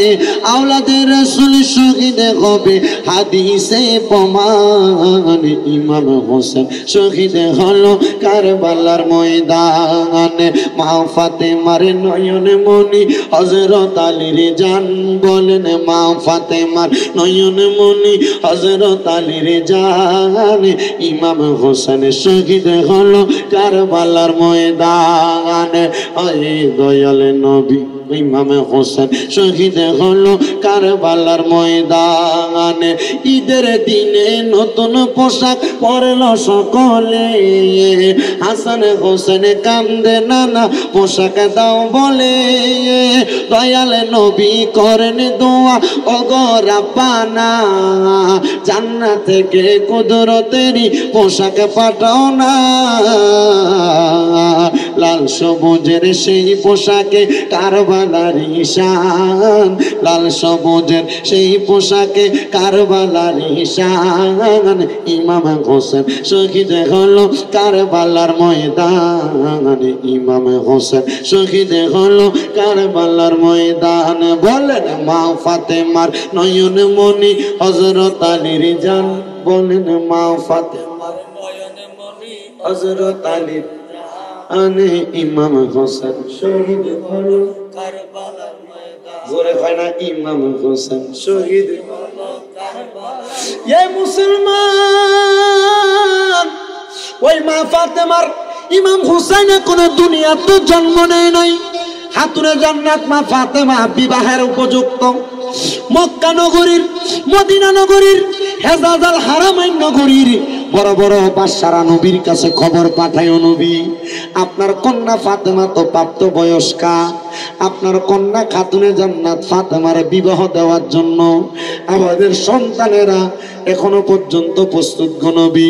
আওলাদে রাসূল শহীদ হবে হাদিসে প্রমাণ, ইমাম হোসেন শহীদ হলো কারবালার ময়দানে। মা ফাতেমার নয়নে মনি হযরত আলীর জান, বলেন মা ফাতেমার নয়নে মনি হযরত আলীর জান, ইমাম হোসেন শহীদ হলো কারবালার ময়দানে। ওই দয়াল নবী ইমাম হোসেন শহীদ হলো কারবালার ময়দানে। ঈদের দিনে নতুন পোশাক পরল সকলে, হাসান হোসেন কান্দে নানা পোশাক দাও বলে, দয়াল নবী করেন দোয়া ওগো রাব্বানা জান্নাত থেকে কুদরতেরই পোশাক পাঠাও না, লাল সবুজের সেই পোশাকে কারবালার ঈশান, লাল সবুজের সেই পোশাকে কারবালার ঈশান, ইমাম হোসেন শহীদ হলো কারবালার ময়দান, ইমাম হোসেন শহীদ হলো কারবালার ময়দান। বলেন মা ফাতেমার নয়ন মনি হযরত আলীর জান, বলেন মা ফাতেমার নয়ন মনি হযরত আলীর আনে, ইমাম হোসেন শহীদ হলো কারবালার ময়দান। জোরে হয় না ইমাম হোসেন শহীদ হলো কারবালার। এ মুসলমান ওই মা ফাতেমার ইমাম হুসাইনে কোনো দুনিয়া তো জন্ম নেয় নাই। খাতুনে জান্নাত মা ফাতেমা বিবাহের উপযুক্ত। মক্কা নগরীর, মদিনা নগরীর, হেজাজ আল হারামাইন নগরীর বড় বড় বাদশারা নবীর কাছে খবর পাঠায়, নবী আপনার কন্যা ফাতেমা তো প্রাপ্ত বয়স্কা, আপনার কন্যা খাতুনে জান্নাত ফাতেমার বিবাহ দেওয়ার জন্য আমাদের সন্তানেরা এখনো পর্যন্ত প্রস্তুত গো নবী।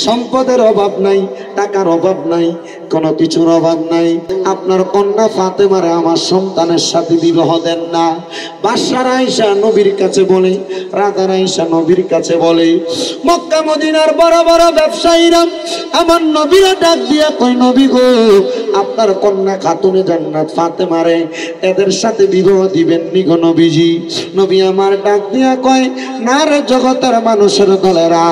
সম্পদের অভাব নাই, টাকার অভাব নাই, কোনো কিছুর অভাব নাই, আপনার কন্যা ফাতেমারে আমার সন্তানের সাথে বিবাহ দেন না। বাদশারা আয়েশা নবীর কাছে বলে, রাজারা আয়েশা নবীর কাছে বলে। মক্কা মদিনার বড় বড় ব্যবসায়ীরা আমার নবীরা ডাক দিয়া কই, নবী গো আপনার কন্যা খাতুনে জান্নাত ফাতেমারে এদের সাথে বিবাহ দিবেন নি গো নবীজি। নবী আমার ডাক দিয়া কয়, না রে জগতের মানুষের দলেরা,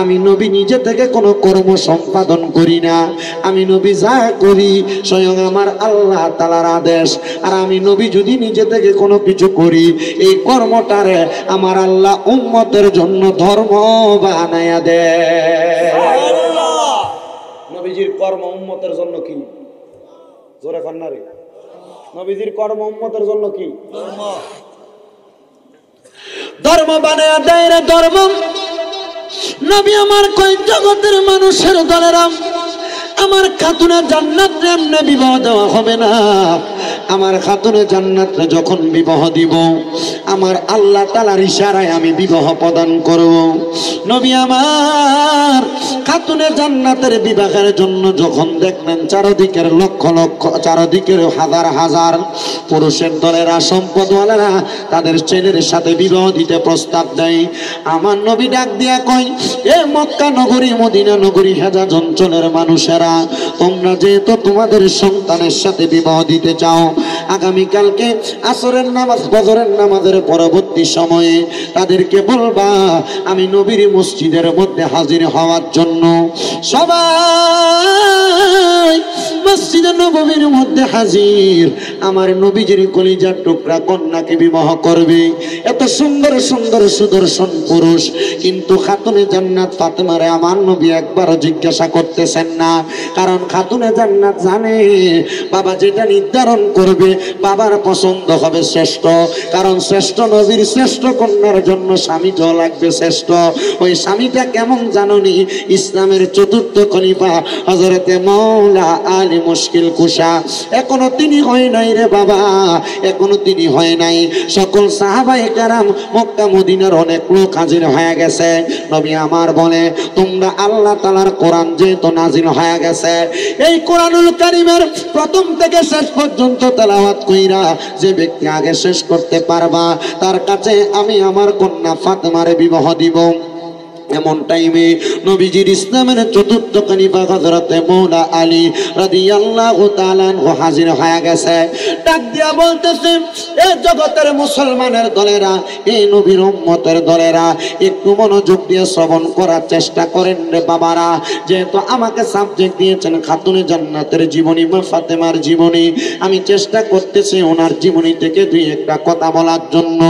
আমি নবী নিজে থেকে কোনো কর্ম সম্পাদন করি না, আমি নবী যা করি স্বয়ং আমার আল্লাহ তাআলার আদেশ। আর আমি নবী যদি নিজে থেকে কোনো কিছু করি, এই কর্মটারে আমার আল্লাহ উম্মতের জন্য ধর্ম বানায়া দেয়। নবীজির কর্ম উম্মতের জন্য কি? জোরে কান্না রে। নবীজির কর্ম উম্মতের জন্য কি? ধর্ম বানায়া দেয় রে ধর্ম। নবী আমার কই, জগতের মানুষের দলেরা আমার খাতুনে জান্নাত এমনি বিবাহ দেওয়া হবে না। আমার খাতুনে জান্নাত যখন বিবাহ দিব, আমার আল্লাহ তাআলার ইশারায় আমি বিবাহ প্রদান করব। নবী আমার খাতুনে জান্নাতের বিবাহের জন্য যখন দেখলেন চারদিকের লক্ষ লক্ষ, চারদিকের হাজার হাজার পুরুষের দলেরা, সম্পদওয়ালারা তাদের ছেলের সাথে বিবাহ দিতে প্রস্তাব দেয়, আমার নবী ডাক দিয়া কয়, এ মক্কা নগরী, মদিনা নগরী, হেজাজ অঞ্চলের মানুষেরা, তোমরা যেহেতু তোমাদের সন্তানের সাথে বিবাহ দিতে চাও, আগামীকালকে আসরের নামাজ, ফজরের নামাজের পরবর্তী সময়ে তাদেরকে বলবা আমি নবীর মসজিদের মধ্যে হাজির হওয়ার জন্য। সবাই মসজিদে নববীর মধ্যে হাজির, আমার নবীজির কলিজার টুকরা কন্যাকে বিবাহ করবে। এত সুন্দর সুন্দর সুদর্শন পুরুষ, কিন্তু খাতুনে জান্নাত ফাতেমারে আমার নবী একবারও জিজ্ঞাসা করতেছেন না। কারণ খাতুনে জান্নাত জানে বাবা যেটা নির্ধারণ করবে বাবার পছন্দ হবে শ্রেষ্ঠ। কারণ শ্রেষ্ঠ নবীর শ্রেষ্ঠ কন্যার জন্য স্বামীটাও লাগবে শ্রেষ্ঠ। ওই স্বামীটা কেমন জানোনি? ইসলামের চতুর্থ খলিফা হযরতে মাওলা আলী মুশকিল কুশা। এখনো তিনি হয় নাই রে বাবা, এখনো তিনি হয় নাই। সকল সাহাবায়ে কেরাম, মক্কা মদিনার অনেক লোক হাজির হয়ে গেছে। নবী আমার বলে, তোমরা আল্লাহ তাআলার কোরআন যেহেতু নাজিল হয়ে গেছে, এই কোরআনুল কারীমের প্রথম থেকে শেষ পর্যন্ত তেলাওয়াত কইরা যে ব্যক্তি আগে শেষ করতে পারবা, তার কাছে আমি আমার কন্যা ফাতেমারে বিবাহ দিব। এমন টাইমে নবীজির ইসলামের চতুর্থ খলিফা হযরতে মাওলা আলী রাদিয়াল্লাহু তাআলা আনহু হাজির হয়ে গেছে। ডাক দিয়া বলতেছে, এ জগতের মুসলমানের দলেরা, এই নবীর উম্মতের দলেরা, একটু মনোযোগ দিয়ে শ্রবণ করার চেষ্টা করেন রে বাবারা। যেহেতু আমাকে সাবজেক্ট দিয়েছেন খাতুনে জান্নাতের জীবনী, মা ফাতেমার জীবনী, আমি চেষ্টা করতেছি ওনার জীবনী থেকে দুই একটা কথা বলার জন্য।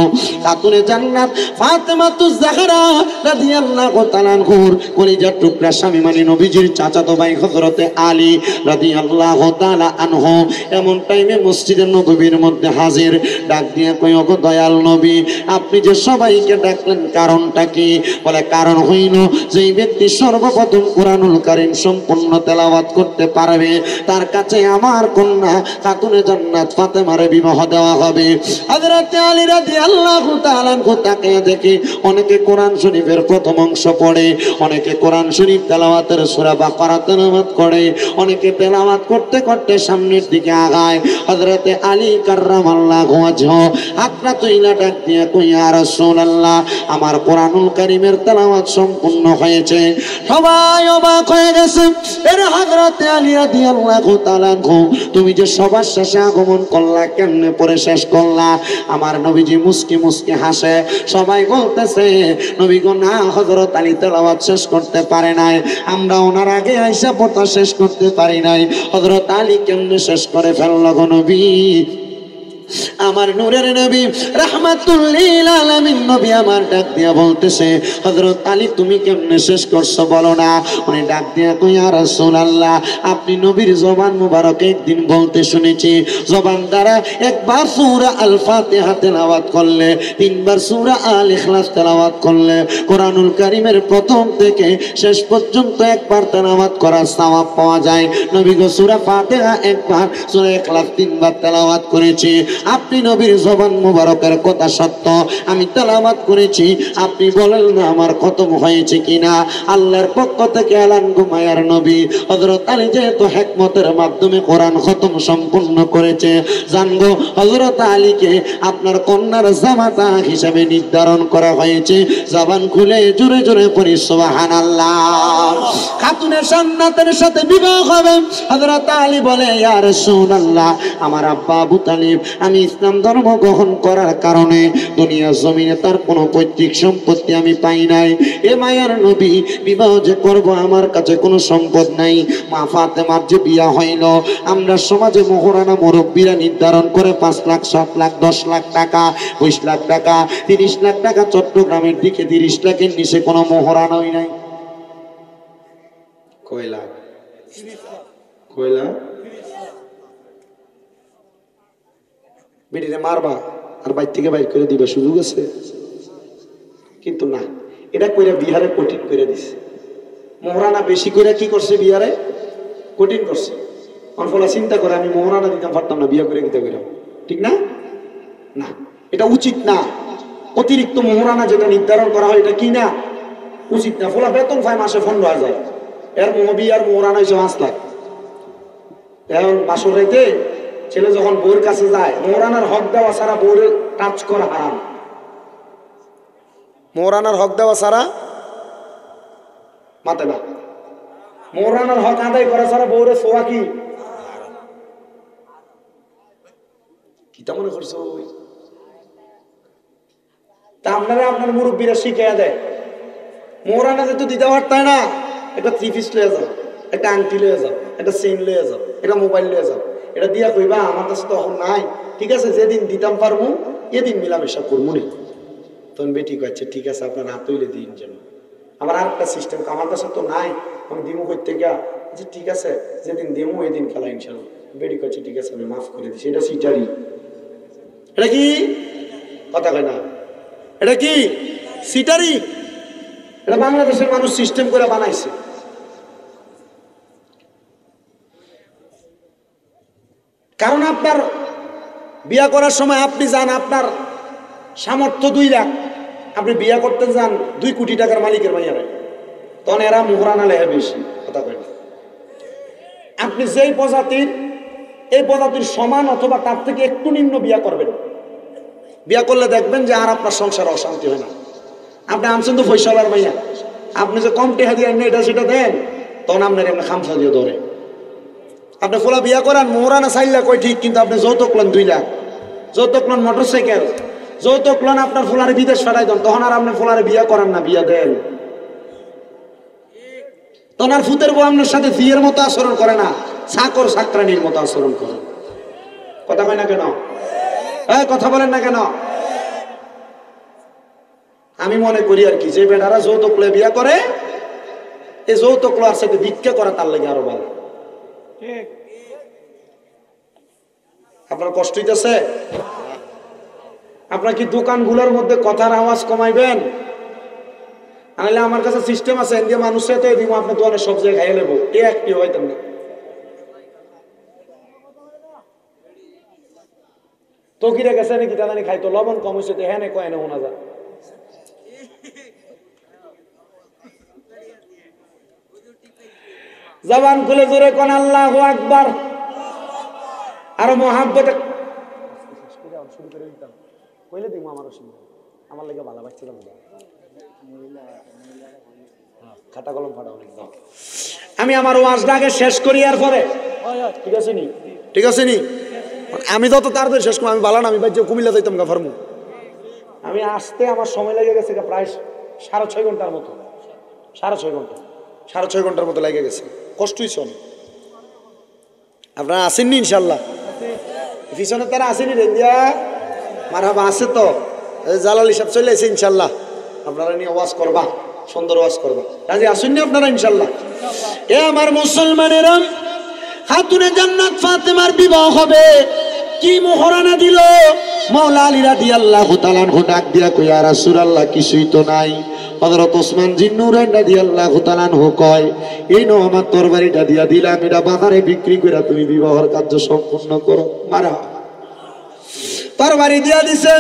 খাতুনে জান্নাত ফাতেমাতুজ জাহরা রাদিয়াল্লাহু তাআলা আনহুর কলিজার টুকরা স্বামী মানে নবীজির চাচাতো ভাই হযরতে আলী রাদিয়াল্লাহু তাআলা আনহু এমন টাইমে মসজিদের নববীর মধ্যে হাজির। ডাক দিয়ে কই, ওগো দয়াল নবী, আপনি যে সবাইকে ডাকলেন কারণটা কি? বলে, কারণ হইল যে ব্যক্তি সর্বপ্রথম কোরআনুল কারীম সম্পূর্ণ তেলাওয়াত করতে পারবে, তার কাছে আমার কন্যা খাতুনে জান্নাত ফাতেমারে বিবাহ দেওয়া হবে। হযরতে আলী রাদিয়াল্লাহু তাআলা আনহু তাকে দেখে অনেকে কোরআন শরীফের প্রথম অংশ পড়ে, অনেকে কোরআন শরীফ তেলাওয়াতের সূরা বাকারা তেলাওয়াত করে, অনেকে তেলাওয়াত করতে করতে সামনের দিকে আগায়। হযরতে আলী কাররামাল্লাহু ওয়াজহু হাতটা তুইলা ডাক দিয়ে কই, ইয়া রাসূলুল্লাহ, আমার কোরআনুল কারীমের তেলাওয়াত সম্পূর্ণ হয়েছে। সবাই অবাক হয়ে গেছে। এর হযরতে আলী রাদিয়াল্লাহু তাআলা আনহু, তুমি যে সবার শেষে আগমন করলা, কেমনে পড়ে শেষ করলা? আমার নবীজি মুস্কি মুস্কি হাসে। সবাই বলতেছে, নবী গো না, হযরত আলী তেলাওয়াত শেষ করতে পারে নাই, আমরা ওনার আগে আইসা পড়া শেষ করতে পারি নাই। হযরত আলী কেমনে শেষ করে ফেলল গো নবী? আমার নূরের নবী রাহমাতুল লিল আলামিন নবী আমার ডাক দিয়া বলতেছে, হযরত আলী তুমি কেমনে শেষ করছো বলো না। উনি ডাক দিয়া কই, ইয়া রাসূলুল্লাহ আপনি নবীর জবান মুবারক একদিন বলতে শুনেছি, জবান দ্বারা একবার সূরা আল ফাতিহা তেলাওয়াত করলে, তিনবার সূরা আল ইখলাস তেলাওয়াত করলে, কোরআনুল কারীমের প্রথম থেকে শেষ পর্যন্ত একবার তেলাওয়াত করার সওয়াব পাওয়া যায়। নবী গো সূরা ফাতিহা একবার, সূরা ইখলাস তিনবার তেলাওয়াত করেছি। আপনি নবীর জবান মুবারকের কথা সত্য, আমি তেলাওয়াত করেছি, আপনি বলেন না আমার খতম হয়েছে কিনা। আল্লাহর পক্ষ থেকে এলান গো মায়ার নবী হযরত আলী যেহেতু হিকমতের মাধ্যমে কোরআন খতম সম্পূর্ণ করেছে, জানগো হযরত আলীকে আপনার কন্যার জামাতা হিসেবে নির্ধারণ করা হয়েছে। জবান খুলে জোরে জোরে পড়ি সুবহানাল্লাহ। খাতুনে জান্নাতের সাথে বিবাহ হবে। হযরত আলী বলে, ইয়া রাসূলুল্লাহ আমার আব্বা আবু তালিব আমি ইসলাম ধর্ম গ্রহণ করার কারণে দুনিয়া জমিনে তার কোনো পৈতৃক সম্পত্তি আমি পাই নাই। এ মায়ার নবী বিবাহ যে করব আমার কাছে কোনো সম্পদ নাই। মা ফাতেমার যে বিয়া হইল, আমরা সমাজে মোহরানা মুরব্বীরা নির্ধারণ করে 5 লাখ 7 লাখ 10 লাখ টাকা 20 লাখ টাকা 30 লাখ টাকা, চট্টগ্রামের দিকে 30 লাখের নিচে কোনো মোহরানাই নাই। কয়লা কয়লা বেটিরে মারবা আর বাইর থেকে বাইর করে দিবা, সুযোগ আছে? কিন্তু না, এটা কইরা বিহারে কঠিন করে দিছে। মোহরানা বেশি করে কি করছে, বিহারে কঠিন করছে। অনফলা চিন্তা করে আমি মোহরানা দিতাম পারতাম না, বিয়া করে দিতে কইরাম, ঠিক না? না, এটা উচিত না। অতিরিক্ত মোহরানা যেটা নির্ধারণ করা হয় এটা কি না, উচিত না। ফলা বেতন পায় মাসে 15,000, এর বিয়ার মোহরানা হয়েছে 5 লাখ। এখন বাসর রাইতে ছেলে যখন বউর কাছে যায়, মোহরানার হক দেওয়া ছাড়া বউর টাচ করা হারাম। মোহরানার হক দেওয়া ছাড়া মাতে না, মোহরানার হক আদায় করা ছাড়া বউরে ছোঁয়া কি কিতা মনে করছো? তা আপনারা আপনার মুরব্বীরা শিখিয়ে দেয়, মোহরানা যেহেতু দিতে পারতায় না, একটা 3 পিস লয়ে যাও, একটা আংটি লয়ে যাও, একটা চেইন লয়ে যাও, একটা মোবাইল লয়ে যাও, এটা দিয়া কইবা আমার কাছে তো এখন নাই, ঠিক আছে যেদিন দিতাম পারবো এদিন মিলামেশা করবো নি। তখন বেটি কচ্ছে ঠিক আছে আপনার হাত তৈলে দিন যেন। আমার আর একটা সিস্টেম, আমার কাছে তো নাই, আমি দিমু করতে গিয়া, আচ্ছা ঠিক আছে যেদিন দিমু এদিন খেলা ইনশাল্লাহ। বেটি কচ্ছে ঠিক আছে আমি মাফ করে দিচ্ছি। এটা সিটারি, এটা কি কথা কয় না, এটা কি সিটারি? এটা বাংলাদেশের মানুষ সিস্টেম করে বানাইছে। কারণ আপনার বিয়া করার সময় আপনি যান, আপনার সামর্থ্য 2 লাখ, আপনি বিয়া করতে যান 2 কোটি টাকার মালিকের মাইয়ারে, তখন এরা মোহরানা লেহে বেশি, কথা কয় না। আপনি যেই প্রজাতির, এই প্রজাতির সমান অথবা তার থেকে একটু নিম্ন বিয়া করবেন, বিয়া করলে দেখবেন যে আর আপনার সংসার অশান্তি হয় না। আপনি আনছেন তো ফয়সালার মাইয়া, আপনি যে কম টেহা দিয়ে এটা সেটা দেন, তখন আপনার এমনি খামসা দিয়ে ধরে। আপনি ফোলা বিয়া করান, মোহরানা 4 লাখ কই ঠিক, কিন্তু আপনি যৌতুক লন 2 লাখ, যৌতুক লন মোটরসাইকেল, যৌতুক লন আপনার ফোলারে বিদেশ ফেরাই দেন, তখন আর আপনি ফোলারে বিয়া করান না, বিয়া দেন। তখন আর ফুতের বউ আপনার সাথে বিয়ের মতো আচরণ করে না, চাকর চাকরানির মতো আচরণ করে। কথা কয় না কেন? কথা বলেন না কেন? আমি মনে করি আর কি, যে বেটারা যৌতুক লয়ে বিয়া করে, এই যৌতুক লওয়ার সাথে ভিক্ষা করা তার লাগে আরো ভালো। আপনার কষ্ট হইতেছে? আপনার কি দোকানগুলোর মধ্যে কথার আওয়াজ কমাইবেন? আনলে আমার কাছে সিস্টেম আছে, এদিকে মানুষ সাথে দিব আপনার দোকানে সব জায়গায় খাইয়ে নেবো, একটি হইতেন না। তো কিরে গেছে নাকি দাদানি খাইতো, লবণ কম হয়েছে তো হ্যাঁ কয় না শোনা যায়। জবান খুলে জোরে কোন আল্লাহু আকবার। আরো মোহাব্বতে শুরু করে দিতাম, কইলে দিব আমার অসুবিধা, আমার লাগে ভালো বাচ্চারা মতো খাতা কলম ফাটাও। আমি আমার ওয়াজটা আগে শেষ করি, আর পরে ঠিক আছে নি, ঠিক আছে নি, আমি যত তাড়াতাড়ি শেষ করবো আমি ভালো না, আমি বাইরে কুমিল্লা যাইতাম গা ফার্মু। আমি আসতে আমার সময় লেগে গেছে প্রায় 6.5 ঘন্টার মতো, 6.5 ঘন্টার মতো লেগে গেছে, কষ্ট হয়েছে অনেক। আপনারা আসেননি ইনশাল্লাহ? পিছনে তারা আসেনি রেঞ্জিয়া মারহাবা আছে তো জালালি সাহেব চলে এসে ইনশাল্লাহ আপনারা নিয়ে ওয়াজ করবা সুন্দর ওয়াজ করবা রাজি আসুন আপনারা ইনশাল্লাহ। এ আমার মুসলমানেরা খাতুনে জান্নাত ফাতেমার বিবাহ হবে কি মোহরানা দিল মাওলা আলী রাদিয়াল্লাহু তাআলা আনহু ডাক দিয়া কই ইয়া রাসূলুল্লাহ কিছুই তো নাই। হযরত ওসমান জিন্নুরাইন রাদিয়াল্লাহু তাআলা আনহু কয় এই নাও আমার তরবারিটা দিয়া দিলাম এটা বাজারে বিক্রি করে তুমি বিবাহের কার্য সম্পূর্ণ করো। মারা তরবারি দিয়া দিছে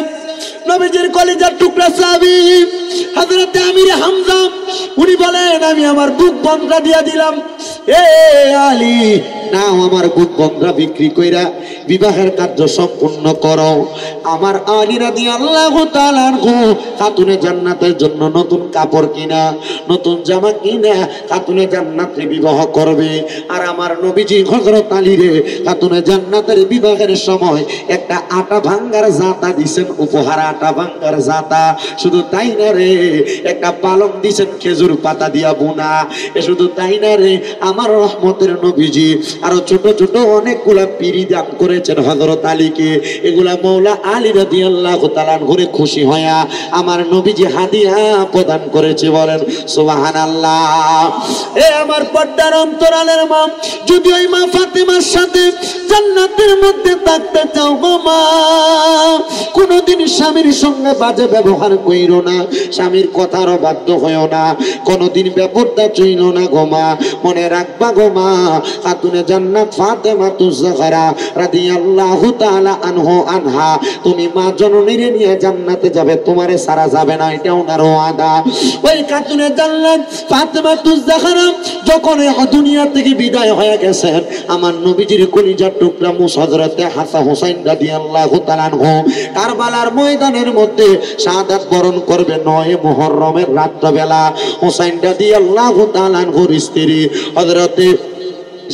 নবীজির কলিজার টুকরা সাহাবী হযরত আমির হামজা উনি বলেন আমি আমার বুক বন্ধা দিয়া দিলাম। এ আলী নাও আমার বুক বন্ধা বিক্রি কইরা বিবাহের কার্য সম্পূর্ণ করো। আমার আলী রাদিয়াল্লাহু তাআলা আনহু খাতুনে জান্নাতের জন্য নতুন কাপড় কিনা নতুন জামা কিনা খাতুনে জান্নাতে বিবাহ করবে। আর আমার নবীজি হযরত আলী রে খাতুনে জান্নাতের বিবাহের সময় একটা আটা ভাঙ্গার জাতা দিবেন উপহার আটা ভাঙ্গার জাতা। শুধু তাই না রে একটা পালং দিবেন খেজুর পাতা দিয়া বোনা। এ শুধু তাই না রে আমার রহমতের নবীজি আরো ছোট ছোট অনেকগুলা পিড়ি দান করেছেন হযরত আলীকে। এগুলা মাওলা আলী রাদিয়াল্লাহু তাআলা ঘুরে খুশি হয়া আমার নবীজি হাদিয়া প্রদান করেছে বলেন সুবহানাল্লাহ। এ আমার পর্দার অন্তরালের মা যদি ওই মা ফাতেমার সাথে জান্নাতের মধ্যে থাকতে চাও গো মা কোনদিন স্বামীর সঙ্গে বাজে ব্যবহার কইরো না স্বামীর কথার বাধ্য হইও না কোনদিন বেপরদা চইলো না গো মা। মনে রাখবা গো মা খাতুনে জান্নাত ফাতেমা তুজ-জাহরা রাদিয়াল্লাহু তাআলা আনহা তুমি মা জননীরে নিয়ে জান্নাতে যাবে তোমারে সারা যাবে না এটা ওনার ওয়াদা। ওই খাতুনে জান্নাত ফাতেমা তুজ-জাহরা যখন এই দুনিয়া থেকে বিদায় হয়ে গেছেন আমার নবীজির কলিজার টুকরা হযরতে হাসান হুসাইন রাদিয়াল্লাহু তাআলা আনহু কারবালার ময়দানের মধ্যে শাহাদাত বরণ করবে 9 মুহররমের রাত্রিবেলা। হুসাইন রাদিয়াল্লাহু তাআলা আনহুর স্ত্রী হযরতে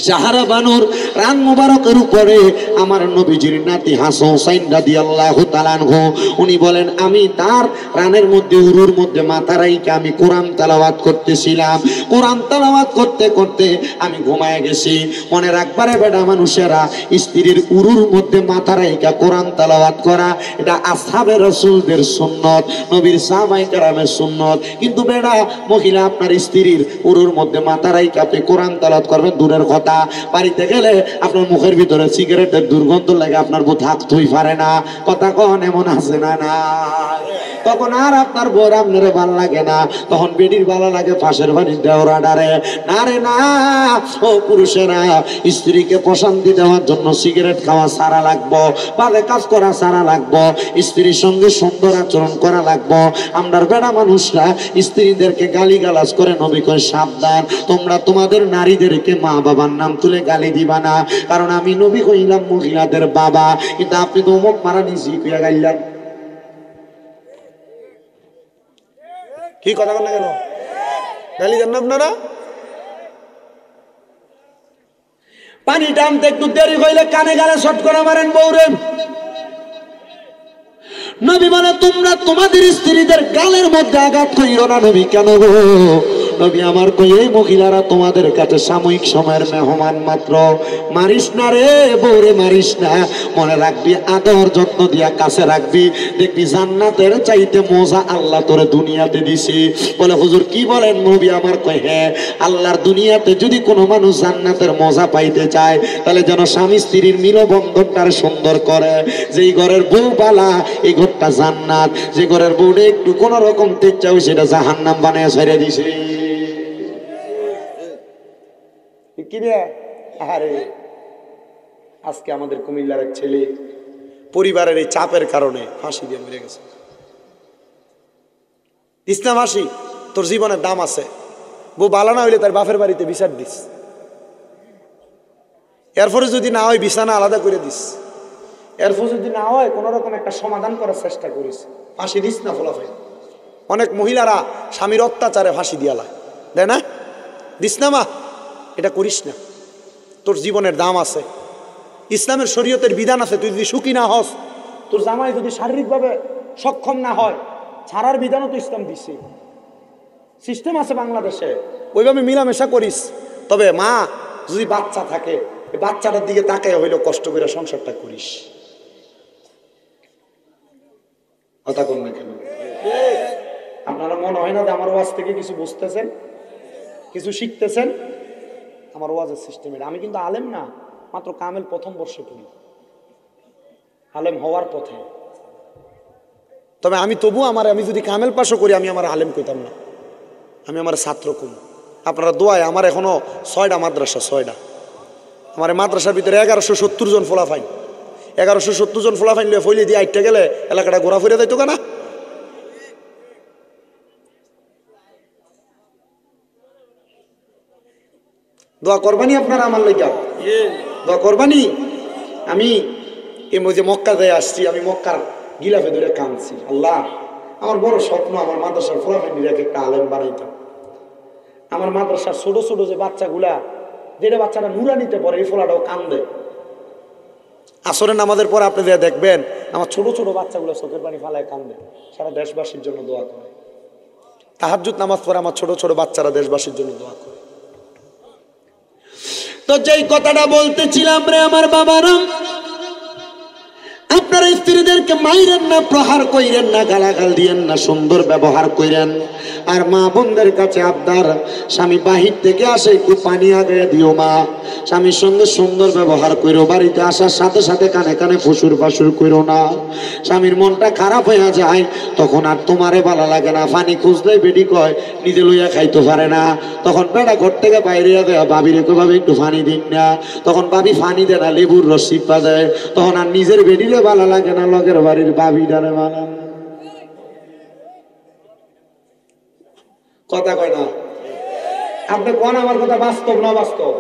জাহরা বানুর রান মুবারকের উপরে আমার নবীজির নাতি হাসান হুসাইন রাদিয়াল্লাহু তাআলা আনহু উনি বলেন আমি তার রানের মধ্যে উরুর মধ্যে মাথা রাইখা আমি কোরআন তেলাওয়াত করতেছিলাম। কোরআন তেলাওয়াত করতে করতে আমি ঘুমায় গেছি। মনে রাখবারে বেটা মানুষেরা স্ত্রীর উরুর মধ্যে মাথা রাইখা কোরআন তেলাওয়াত করা এটা আসহাবে রাসূলদের সুন্নত নবীর সাহাবায়ে কেরামের সুন্নত। কিন্তু বেটা মহিলা আপনার স্ত্রীর উরুর মধ্যে মাথা রাইখা আপনি কোরআন তেলাওয়াত করবেন দূরের কথা বাড়িতে গেলে আপনার মুখের ভিতরে সিগারেটের দুর্গন্ধ লাগে আপনার বউ থাকতেই পারে না। কথা কন এমন আছে না না তখন আর আপনার বউর আপনারে ভালো লাগে না তখন বেডির ভালো লাগে পাশের বাড়ির দেওরা ডারে না রে না। ও পুরুষেরা স্ত্রীকে প্রশান্তি দেওয়ার জন্য সিগারেট খাওয়া সারা লাগবো বাজে কাজ করা সারা লাগবো স্ত্রীর সঙ্গে সুন্দর আচরণ করা লাগবো। আমরার বেড়া মানুষরা স্ত্রীদেরকে গালিগালাজ করে নবী কয় সাবধান তোমরা তোমাদের নারীদেরকে মা বাবার নাম তুলে গালি দিবা না কারণ আমি নবী কইলাম মহিলাদের বাবা কিন্তু আপনি তো অমুক মারা নিছি কইয়া গাইলেন কি কথা বলেন কেন গালি দেন না আপনারা। পানি টানতে একটু দেরি হইলে কানে গালে শট করে মারেন বউরে। নবী বলে তোমরা তোমাদের স্ত্রীদের গালের মধ্যে আঘাত কইরো না। নবী কেন গো নবী আমার কই এই মহিলারা তোমাদের কাছে সাময়িক সময়ের মেহমান মাত্র মারিস না রে বউরে মারিস না। মনে রাখবি আদর যত্ন দিয়া কাছে রাখবি দেখবি জান্নাতের চাইতে মজা আল্লাহ তোরে দুনিয়াতে দিছে। বলে হুজুর কি বলেন নবী আমার কই হ্যাঁ আল্লাহর দুনিয়াতে যদি কোনো মানুষ জান্নাতের মজা পাইতে চায় তাহলে যেন স্বামী স্ত্রীর মিলবন্ধনটার সুন্দর করে। যেই ঘরের বউ বালা এই ঘরটা জান্নাত যে ঘরের বউরে একটু কোন রকম তেচ্ছা হই সেটা জাহান্নাম বানায় ছেড়ে দিছে। কি রে আরে আজকে আমাদের কুমিল্লার এক ছেলে পরিবারের এই চাপের কারণে ফাঁসি দিয়ে মরে গেছে। ইসলাম ফাঁসি তোর জীবনের দাম আছে বউ বালা না হইলে তার বাপের বাড়িতে বিচার দিস এরপরে যদি না হয় বিছানা আলাদা করে দিস এরপর যদি না হয় কোন রকম একটা সমাধান করার চেষ্টা করিস ফাঁসি দিস না ফলাফল। অনেক মহিলারা স্বামীর অত্যাচারে ফাঁসি দিয়ালা দেয় না দিস না মা এটা করিস না তোর জীবনের দাম আছে ইসলামের শরীয়তের বিধান আছে। তুই যদি সুখী না হস তোর জামাই যদি শারীরিকভাবে সক্ষম না হয় ছাড়ার বিধানও তো ইসলাম দিছে সিস্টেম আছে বাংলাদেশে ওইভাবে মিলামেশা করিস। তবে মা যদি বাচ্চা থাকে বাচ্চাটার দিকে তাকায় হইলেও কষ্ট করে সংসারটা করিস কথা কোন না কেন? আপনারা মনে হয় না যে আমার ওয়াজ থেকে কিছু বুঝতেছেন, কিছু শিখতেছেন? আমার ওয়াজের সিস্টেম এটা। আমি কিন্তু আলেম না, মাত্র কামেল প্রথম বর্ষে পড়ি, আলেম হওয়ার পথে। তবে আমি তবু আমি যদি কামেল পাশও করি, আমি আমার আলেম কইতাম না, আমি আমার ছাত্র কম। আপনারা দোয়ায় আমার এখনো 6টা মাদ্রাসা, 6টা। আমার মাদ্রাসার ভিতরে 1170 জন ফোলাফাইন, 1170 জন ফোলাফাইন লিয়ে ফইলে দিয়ে আইটটা গেলে এলাকাটা ঘোরা ফিরে যাইতো কেনা? দোয়া করবানি আপনারা আমার লাইগা, দোয়া করবানি। আমি এই যে মক্কা যাই আসছি, আমি মক্কার গিলাফে ধরে কাঁদছি, আল্লাহ আমার বড় স্বপ্ন আমার মাদ্রাসার ফোলাফাইনটাকে একটা আলেম বানাইতাম। আমার মাদ্রাসার ছোট ছোট যে বাচ্চাগুলা, যেটা বাচ্চারা নুরানিতে পড়ে, এই ফোলাটাও কান্দে। আসরের নামাজের পর আপনি যা দেখবেন আমার ছোট ছোট বাচ্চাগুলো চোখের পানি ফালায় কান্দে, সারা দেশবাসীর জন্য দোয়া করে। তাহাজ্জুদ নামাজ পড়ে আমার ছোট ছোট বাচ্চারা দেশবাসীর জন্য দোয়া করে। তো যেই কথাটা বলতেছিলাম রে আমার বাবারা, আপনারা স্ত্রীদেরকে মাইরেন না, প্রহার কইরেন না, গালাগাল দিয়েন না, সুন্দর ব্যবহার কইরেন। আর মা বোনদের কাছে আবদার, স্বামী বাহির থেকে আসে একটু পানি আগে দিও মা, স্বামীর সঙ্গে সুন্দর ব্যবহার কইরো, বাড়িতে আসার সাথে সাথে কানে কানে ফুসুর ফাসুর কইরো না। স্বামীর মনটা খারাপ হয়ে যায়, তখন আর তোমারে ভালো লাগে না। পানি খুঁজলে বেডি কয় নিজে লইয়া খাইতে পারে না, তখন বেড়া ঘর থেকে বাইরে দেয়, বাবির ভাবে একটু পানি দিন না, তখন বাবি পানি দেয় না, লেবুর রসি পা দেয়, তখন আর নিজের বেডিলে ভালো লাগে না, লগের বাড়ির বাবি ডানে ভালো। কথা কয় না? আপনি কোন আমার কথা বাস্তব না বাস্তব?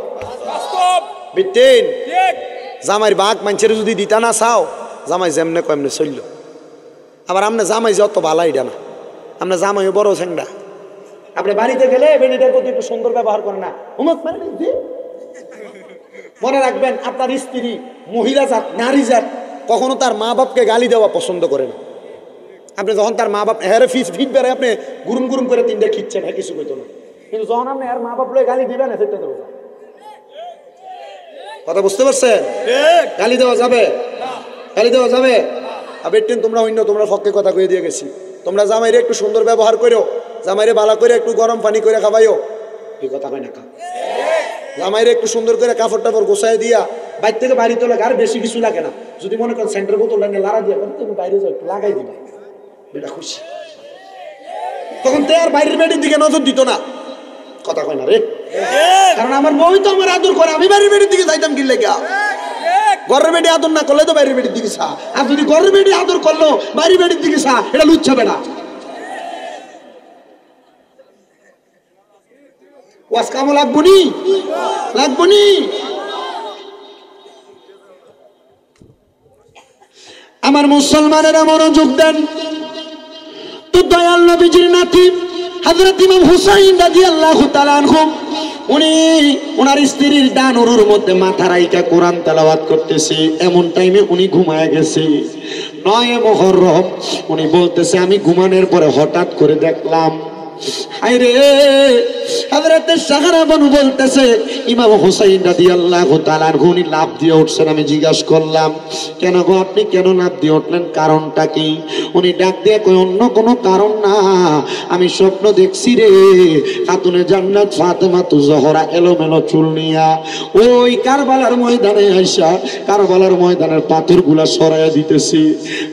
বিটেন জামাইর বাঘ মানুষের যদি দিতা না চাও, জামাই যেমনে কমনে চলল। আবার আপনি জামাই যত ভালো এটা না, আপনার জামাইও বড় ছেংডা। আপনি বাড়িতে গেলে বেডিটার প্রতি একটু সুন্দর ব্যবহার করে না, মনে রাখবেন আপনার স্ত্রী মহিলা জাত, নারী জাত কখনো তার মা বাপকে গালি দেওয়া পছন্দ করে না। আপনি যখন তার মা বাপ হ্যাঁ ফিট বেড়ে আপনি গুরুম গুরুম করে তিনটা খিচ্ছেন, হ্যাঁ কিছু কইতো না, কিন্তু যখন আপনি আর মা বাপ লয়ে গালি দিবেন, সেটা দেবো। কথা বুঝতে পারছেন? গালি দেওয়া যাবে, গালি দেওয়া যাবে। আবেটেন তোমরা অন্য, তোমরা ফককে কথা কয়ে দিয়ে গেছি, তোমরা জামাইরে একটু সুন্দর ব্যবহার করো, জামাইরে ভালো করে একটু গরম পানি করে খাবাইও। এই কথা কয় না কা? জামাইরে একটু সুন্দর করে কাপড় টাপড় গোছায় দিয়া বাইর থেকে বাড়ি তোলা, আর বেশি কিছু লাগে না। যদি মনে করেন সেন্টার বোতল লাগে লাড়া দিয়া, তুমি বাইরে যাও একটু লাগাই দিবা, এটা খুশি। তখন তে আর বাইরের বেডির দিকে নজর দিত না। কথা কয় না রে? কারণ আমার বউ তো আমার আদর করে, আমি বাইরের বেডির দিকে যাইতাম কি লেগা? ঘরের বেডি আদর না করলে তো বাইরের বেডির দিকে চা, আর যদি ঘরের বেডি আদর করলো বাইরের বেডির দিকে চা, এটা লুচ্ছাবে না। ওয়াজ কামো লাগবো নি, লাগবো নি। আমার মুসলমানেরা মনোযোগ দেন তো। দয়াল নবীজির নাতি হযরত ইমাম হুসাইন রাদিয়াল্লাহু তাআলা আনহু, উনি ওনার স্ত্রীর ডান উরুর মধ্যে মাথা রাইখা কোরআন তেলাওয়াত করতেছে। এমন টাইমে উনি ঘুমায় গেছে। 9 মুহররম উনি বলতেছে, আমি ঘুমানোর পরে হঠাৎ করে দেখলাম, হায়রে হযরত সাহারা বানু বলতেছে ইমাম হুসাইন রাদিয়াল্লাহু তাআলা আনহু উনি লাফ দিয়ে উঠছেন। আমি জিজ্ঞাসা করলাম, কেন গো আপনি কেন লাফ দিয়ে উঠলেন, কারণটা কি? উনি ডাক দিয়ে কই, অন্য কোনো কারণ না, আমি স্বপ্ন দেখছি রে, খাতুনে জান্নাত ফাতেমা তু জোহরা এলোমেলো চুল নিয়া ওই কারবালার ময়দানে আইসা কারবালার ময়দানের পাথরগুলা সরাইয়া দিতেছি।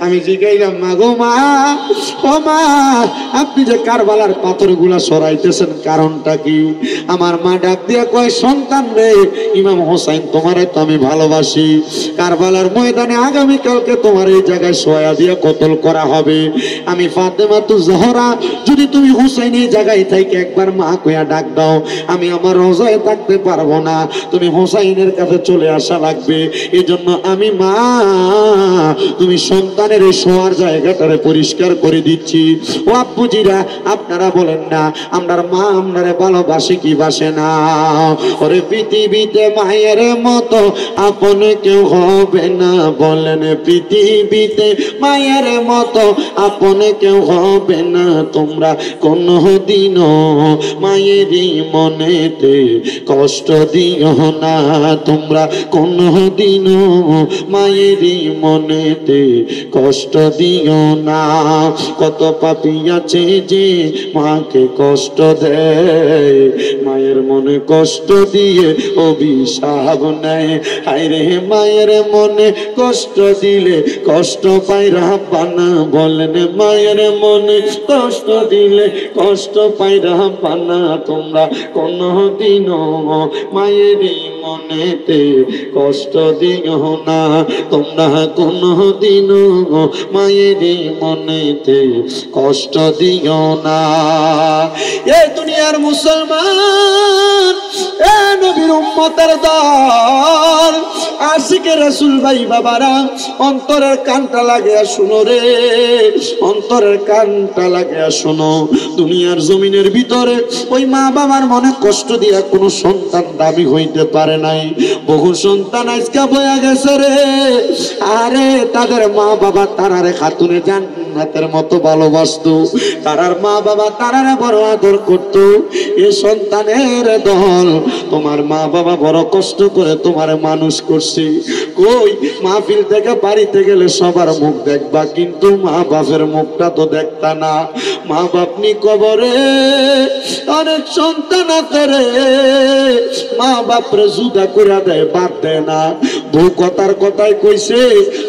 আমি জিজ্ঞাইলাম, মা গো মা, ও মা, আপনি যে কারবালার পাথরগুলা সরাইতেছেন কারণটা কি? আমার মা ডাক দিয়া কয়, সন্তান রে, ইমাম হোসেন তোমারে তো আমি ভালোবাসি, কারবালার ময়দানে আগামীকালকে তোমার এই জায়গায় শোয়া দিয়া কতল করা হবে। আমি ফাতেমা তু জোহরা, যদি তুমি হুসাইন এই জায়গায় থেকে একবার মা কইয়া ডাক দাও, আমি আমার রোজায় থাকতে পারবো না, তুমি হুসাইনের কাছে চলে আসা লাগবে। এজন্য আমি মা, তুমি সন্তানের এই শোয়ার জায়গাটারে পরিষ্কার করে দিচ্ছি। ও আব্বুজিরা, আপনারা বলেন না আমরার মা আমরারে ভালোবাসে কি বাসে না? ওরে পৃথিবীতে মায়ের মতো আপন কেউ হবে না, বলেন পৃথিবীতে মায়ের মতো আপন কেউ হবে না। তোমরা কোনো দিনও মায়েরই মনেতে কষ্ট দিও না, তোমরা কোনো দিনও মায়েরই মনেতে কষ্ট দিও না। কত পাপী আছে যে মাকে কষ্ট দেয়, মায়ের মনে কষ্ট দিয়ে অভিশাপ নেয়। হায়রে মায়ের মনে কষ্ট দিলে কষ্ট পায় রাব্বানা, বলেন মায়ের মনে কষ্ট দিলে কষ্ট পায় রাব্বানা। তোমরা কোনো দিনও মায়েরই মনেতে কষ্ট দিও না, তোমরা কোনো দিনও মায়েরই মনেতে কষ্ট দিও না। এই দুনিয়ার মুসলমান, এ নবীর উম্মতের দল, আশিকে রাসূল ভাই বাবারা, অন্তরের কানটা লাগিয়া শুনো রে, অন্তরের কানটা লাগিয়া শুনো। দুনিয়ার জমিনের ভিতরে ওই মা বাবার মনে কষ্ট দিয়া কোনো সন্তান দাবি হইতে পারে নাই। বহু সন্তান আজকে বয়া গেছে রে, আরে তাদের মা বাবা তারারে খাতুনে জান্নাতের মতো ভালোবাসতো, তারার মা বাবা তারারে বড় আদর করতো। এ সন্তানের দল, তোমার মা বাবা বড় কষ্ট করে তোমার মানুষ করছে। কই মাহফিল থেকে বাড়িতে গেলে সবার মুখ দেখবা, কিন্তু মা বাপের মুখটা তো দেখতা না। মা বাপনি কবরে অনেক সন্তান আছে রে, মা বাপরে জুদা করে দেয়, বাদ দেয় না। বউ কথার কথাই কইছে,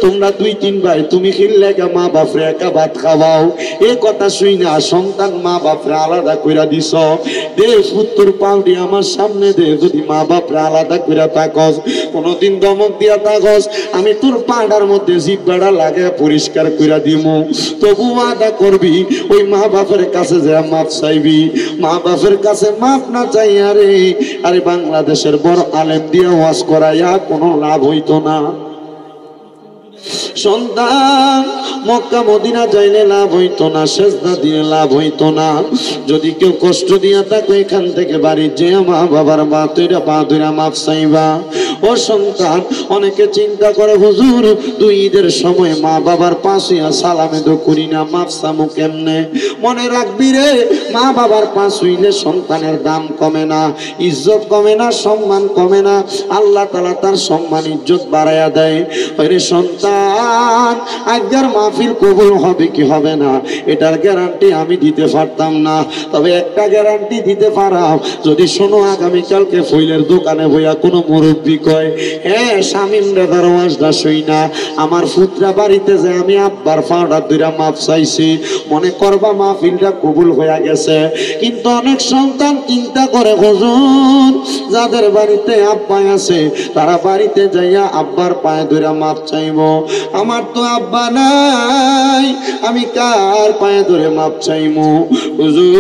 তোমরা 2-3 ভাই তুমি খিললে মা বাপরে একা ভাত খাওয়াও। এ কথা শুই না সন্তান মা বাপরে আলাদা কইরা দিছ। দে পুত্তর পাউডি আমার সামনে দে, যদি মা বাপরে আলাদা কইরা থাকস, কোনদিন দমক দিয়া থাকস, আমি তোর পাড়ার মধ্যে জিব্বাটা লাগে পরিষ্কার কইরা দিমু। তবু আদা করবি, ওই মা বাপের কাছে যা মাপ চাইবি। মা বাপের কাছে মাপ না চাই আরে, আরে বাংলাদেশের বড় আলেম দিয়ে ওয়াজ করাইয়া কোনো লাভ হইতো না। সন্তান মক্কা মদিনা যাইলে লাভ হইতো না, সেজদা দিয়ে লাভ হইতো না। যদি কেউ কষ্ট দিয়া থাকো, এখান থেকে বাড়ি যে মা বাবার পা ধইরা মাপ চাইবা। ও সন্তান, অনেকে চিন্তা করে হুজুর 2 ঈদের সময় মা বাবার পাশে সালামে তো করি না, মাপ চামু কেমনে? মনে রাখবি রে, মা বাবার পাশ হইলে সন্তানের দাম কমে না, ইজ্জত কমে না, সম্মান কমে না। আল্লাহ তাআলা তার সম্মান ইজ্জত বাড়াইয়া দেয়। ওরে সন্তান, আজকের মাহফিল কবুল হবে কি হবে না এটার গ্যারান্টি আমি দিতে পারতাম না, তবে একটা গ্যারান্টি দিতে পারাম, যদি শোনো আগামীকালকে ফুলের দোকানে বইয়া কোনো মুরব্বী কয়, হ্যাঁ শামিম রে দরওয়াজটা শুই না, আমার পুত্রা বাড়িতে যে আমি আব্বার পাউডার দুইরা মাপ চাইছি, মনে করবা মাহফিলটা কবুল হয়ে গেছে। কিন্তু অনেক সন্তান চিন্তা করে হুজুর, যাদের বাড়িতে আব্বা আছে তারা বাড়িতে যাইয়া আব্বার পায়ে ধরে মাপ চাইব। আমার তো আব্বা নাই, আমি কার পায়ে ধরে মাপ চাইবো? হুজুর,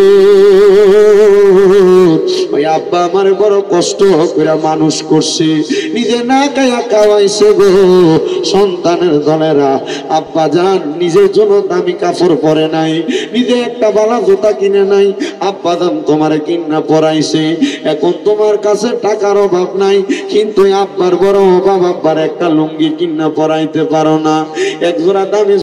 ওই আব্বা আমার বড় কষ্ট করে মানুষ করছে, নিজে না খায়া খাওয়াইছে গো। সন্তানের দলেরা আব্বা জান নিজের জন্য দামি কাপড় পরে নাই, নিজে একটা বালা জুতা কিনে নাই, আব্বা জান তোমারে কিনা পরাইছে। এখন তোমার কাছে টাকার অভাব নাই, কিন্তু আব্বার বড় অভাব, আব্বার একটা লুঙ্গি কিনা পরাইতে পারো না, এক জোড়া দামি